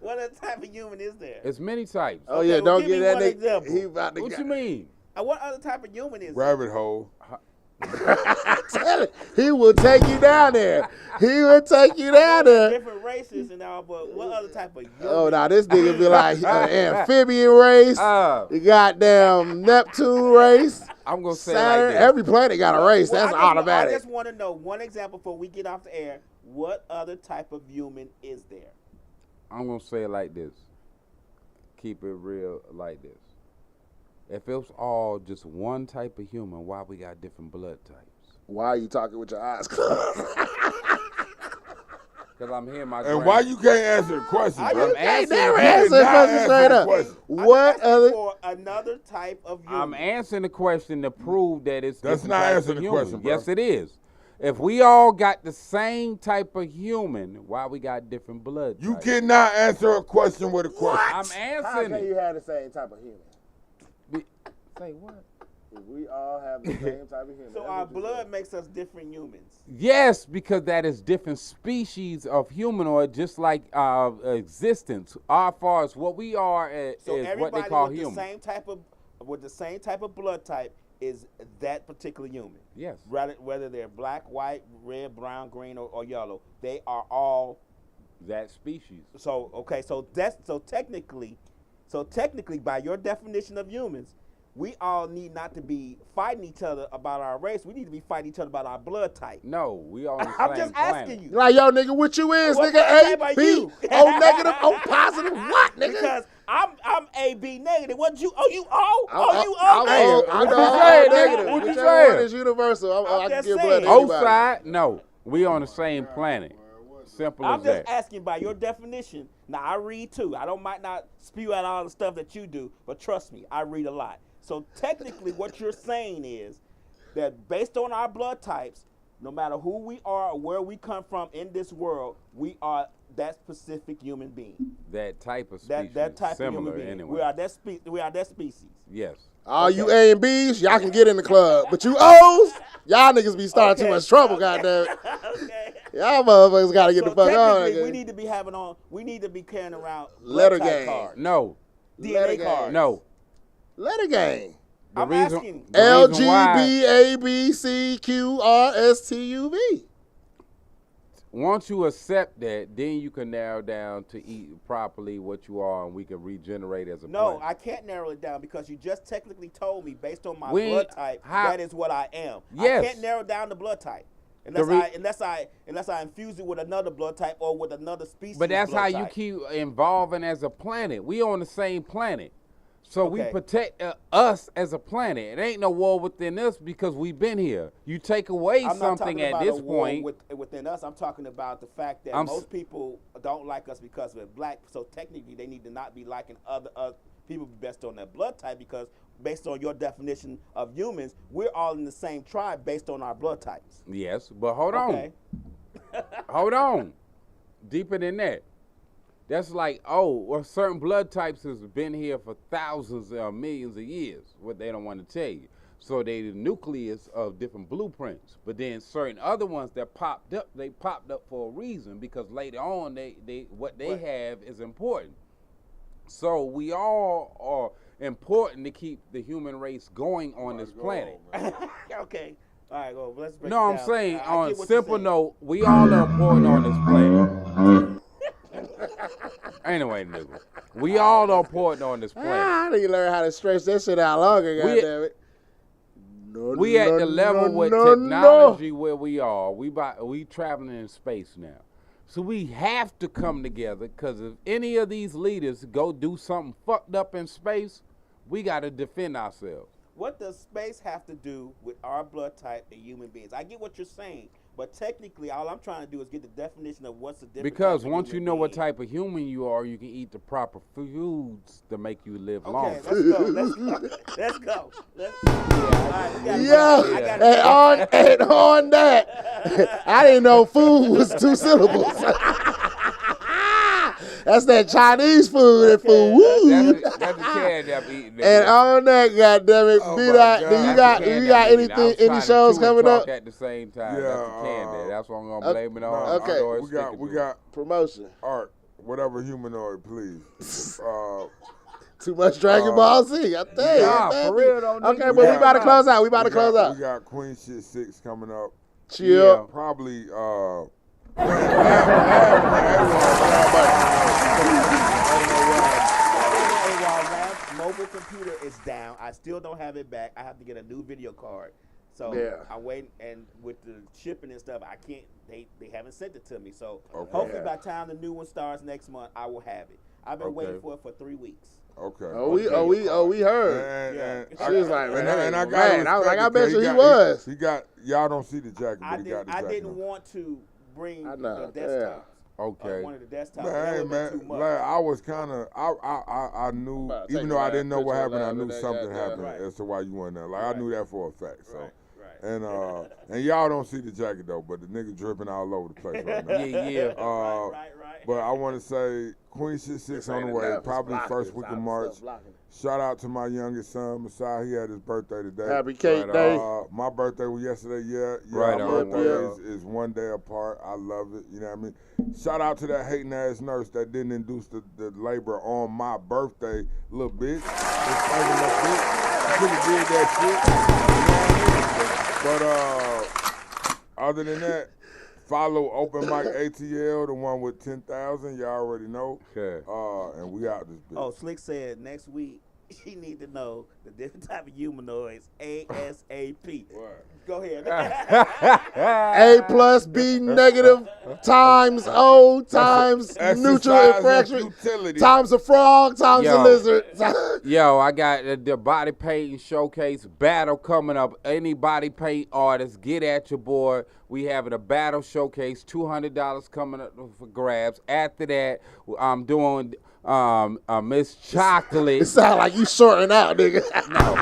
What other type of human is there? It's many types. Oh, yeah, don't give get me that one nigga. example. He about to What you mean? What other type of human is Rabbit hole. Tell him, he will take you down there. He will take you down there. Different races and all, but what other type of human? Oh, now this nigga be like amphibian race, the goddamn Neptune race. I'm gonna say Saturn. like this. Every planet got a race. That's I automatic. just want to know one example before we get off the air. What other type of human is there? I'm gonna say it like this. Keep it real like this. If it was all just one type of human, why we got different blood types? Why are you talking with your eyes closed? Because I'm hearing my. And why you can't answer the question, bro? You can't never answer the question straight up. What other? For another type of human. I'm answering the question to prove that it's. That's different not types answering of the human. question, bro. Yes, it is. If we all got the same type of human, why we got different blood You types? cannot answer a question with a question. I'm How answering can it. you have the same type of human? Say what? If we all have the same type of human. So our blood makes us different humans. Yes, because that is different species of humanoid, just like existence. As far as what we are is what they call human. With the same type of blood type is that particular human. Yes. Whether they're black, white, red, brown, green, or yellow, they are all that species. So technically, by your definition of humans, we all need not to be fighting each other about our race. We need to be fighting each other about our blood type. No, we all on the I'm same just planet. asking you. Like, yo, nigga, what you is, What nigga? blood A, type are B, you? O negative, O positive, what, nigga? Because I'm AB negative. What you? Oh, you O? I'm You O? O saying, nigga? negative. What you Whichever saying? one is universal. I can just give saying. blood to O anybody. side, no. We on the same planet. Simple I'm as just that. asking by your definition. Now I read too. Might not spew out all the stuff that you do, but trust me, I read a lot. So technically, what you're saying is that based on our blood types, no matter who we are or where we come from in this world, we are that specific human being. That type of species. That type similar of human being. anyway. We are that species. Yes. All you A and B's, y'all can get in the club. But you O's, y'all niggas be starting too much trouble, goddamn. Okay. Y'all motherfuckers gotta get So the fuck on. technically, nigga. we need to be carrying around Letter blood type game. cards, No. DNA cards. No. Letter game. I'm reason- asking. the L, reason G, why- B, A, B, C, Q, R, S, T, U, V. Once you accept that, then you can narrow down to eat properly what you are, and we can regenerate as a No, planet. I can't narrow it down because you just technically told me based on my We- blood type how- that is what I am. Yes. I can't narrow down the blood type unless I infuse it with another blood type or with another species. But that's blood how you type. keep evolving as a planet. We on the same planet. So we Okay. protect us as a planet. It ain't no war within us because we've been here. You take away I'm not something talking at about this a war point. within us. I'm talking about the fact that most people don't like us because we're black. So technically, they need to not be liking other people based on their blood type because based on your definition of humans, we're all in the same tribe based on our blood types. Yes, but hold Okay. on. Hold on. Deeper than that. That's like, certain blood types has been here for thousands or millions of years, what they don't want to tell you. So they the nucleus of different blueprints. But then certain other ones that popped up, they popped up for a reason because later on what they have is important. So we all are important to keep the human race going on this planet. Okay. All right, well, let's break it No, I'm down. saying I on get what you're simple saying. note, we all are important on this planet. Anyway, nigga, we all are important on this planet. I need to learn how to stretch that shit out longer, goddammit. We at the level with technology where we are. We traveling in space now. So we have to come together, because if any of these leaders go do something fucked up in space, we got to defend ourselves. What does space have to do with our blood type and human beings? I get what you're saying, but technically, all I'm trying to do is get the definition of what's the difference. Because once you know what type of human you are, you can eat the proper foods to make you live longer. Okay, let's go. And on that, I didn't know food was 2 syllables. That's that Chinese food and food. That's the can that I'm eating. And on that, goddammit, do you got anything, any shows coming up? At the same time. Yeah, That's the can. That's what I'm gonna blame it on. Okay. We got Promotion. art, whatever humanoid, please. Too much Dragon Ball Z. I tell you. Nah, man. for real though. Okay, but we about to close out. We got Queen Shit 6 coming up. Chill. Yeah. Probably mobile computer is down. I still don't have it back. I have to get a new video card. So I'm waiting, and with the shipping and stuff, I can't. They haven't sent it to me. So hopefully by the time the new one starts next month, I will have it. I've been waiting for it for 3 weeks. Okay. We heard. And She was like, man, I got. I was like, I bet you he was. was. He got. Y'all don't see the jacket, but he got the jacket. I didn't want to bring the desktop. Yeah. Okay. One of the desktops. Man, like, I was kind of, I knew, even though I didn't know what happened, I knew something happened as to why you weren't there. Like, I knew that for a fact. So, and y'all don't see the jacket though, but the nigga dripping all over the place right now. Yeah. Right. But I want to say, Queen Shit 6 on the way, probably first week of March. Shout out to my youngest son, Messiah. He had his birthday today. Happy cake day. My birthday was yesterday. Right our on. birthday is one day apart. I love it. You know what I mean? Shout out to that hating ass nurse that didn't induce the labor on my birthday, little bitch. Could have did that shit. You know what I mean? But other than that, follow Open Mic ATL, the one with 10,000. Y'all already know. Okay. And we out this bitch. Oh, Slick said next week he need to know the different type of humanoids ASAP. Go ahead. A plus B negative times O times neutral and fracture times a frog times a lizard. Yo, I got the body painting showcase battle coming up. Any body paint artist, get at your boy. We having a battle showcase, $200 coming up for grabs. After that, I'm doing Miss Chocolate. It sound like you sorting out, nigga. No.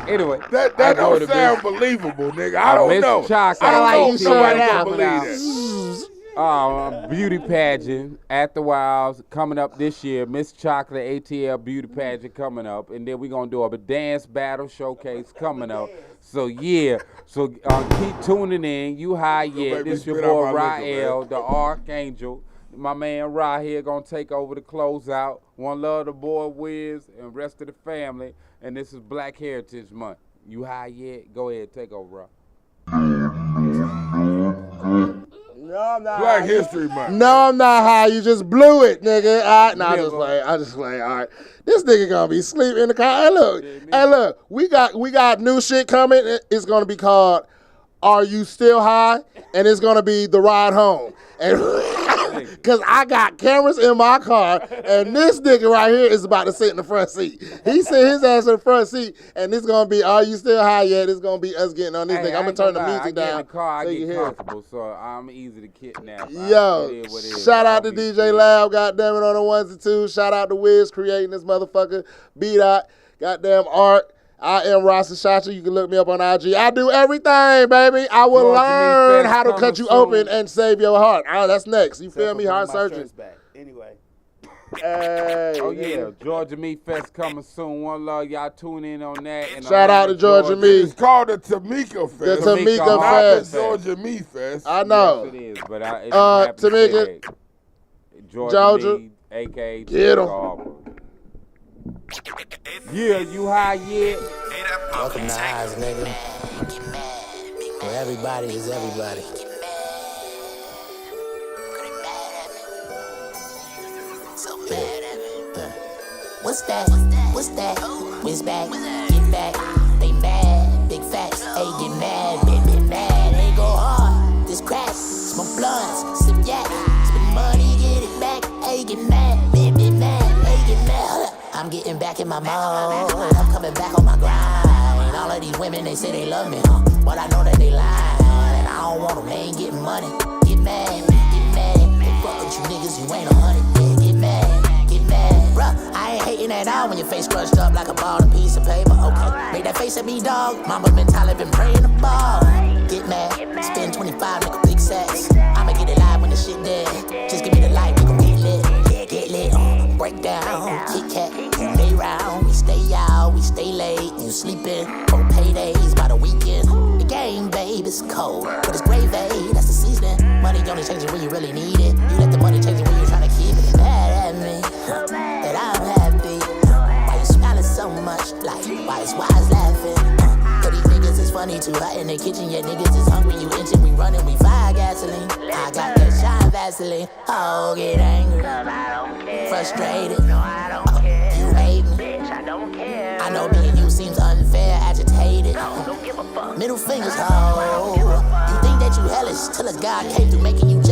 Anyway, that don't sound believable, nigga. I don't know. Chocolate. I don't know if somebody out. can believe that. Beauty pageant at the Wilds coming up this year. Miss Chocolate ATL beauty pageant coming up, and then we're gonna do a dance battle showcase coming up. So keep tuning in. You high yet? This your boy Rael, the Archangel. My man Ra here gonna take over the closeout. One love the boy Wiz and rest of the family. And this is Black Heritage Month. You high yet? Go ahead, take over, Ra. No, I'm not. Black History Month. No, I'm not high. You just blew it, nigga. All right, I just play. All right, this nigga gonna be sleeping in the car. Hey, look. We got new shit coming. It's gonna be called "Are You Still High?" and it's gonna be the ride home. And because I got cameras in my car, and this nigga right here is about to sit in the front seat. He sit his ass in the front seat, and it's gonna be "Are You Still High Yet?" It's gonna be us getting on this thing. I'm gonna turn the music down. I get in the car, so I you get hear comfortable, so I'm easy to kidnap. Yo, shout out to DJ Lab, goddamn it, on the ones and twos. Shout out to Wiz creating this motherfucker. B-Dot, goddamn Art. I am Rasta Shacha. You can look me up on IG. I do everything, baby. I will learn how to cut you open and save your heart. Oh, that's next. You feel me? Heart surgery. Anyway. Hey. Oh, yeah. Georgia Meat Fest coming soon. One love. Y'all tune in on that. And shout out to Georgia Meat. It's called the Tamika Fest. The Tamika Fest. Not the Georgia Meat Fest. I know. Yes, it is. But it Tamika. Georgia Meat, a.k.a. Get 'em. Yeah, you high yet? Welcome to Highs, nigga. Where everybody is everybody. What's that? What's that? Whiz back, get back. They mad, big facts. Hey, get mad, bit mad. They go hard. This crack, smoke blunts, sip yak, spend money, get it back. Hey, get mad, bit mad. Hey, get mad. I'm getting back in my mode. I'm coming back on my grind. All of these women, they say they love me, huh? But I know that they lying. And I don't want them, they ain't getting money. Get mad, get mad. They fuck with you niggas, you ain't 100. Yeah, get mad, get mad. Bruh, I ain't hating at all when your face crushed up like a ball and piece of paper. Okay, make that face at me, dog. Mama mentality been praying the ball. Get mad, spend 25, make a big sex. I'ma get it live when the shit dead. Just give me the light, we gon' get lit. Yeah, get lit. Break down, Kit Kat, lay round. We stay out, we stay late. You sleeping, for paydays by the weekend. The game, babe, it's cold, but it's gravy, that's the seasoning. Money only changes when you really need it. You let the money change it when you're trying to keep it. Mad at me, that I'm happy. Why you smiling so much? Like, why is wise laughing? But these niggas is funny too hot in the kitchen. Yeah, niggas is hungry, you inching, we running, we fire gasoline. I got that shine Vaseline. Oh, get angry, frustrated. You hate me. I know being you seems unfair, agitated. Middle fingers, ho. You think that you hellish till a God came through making you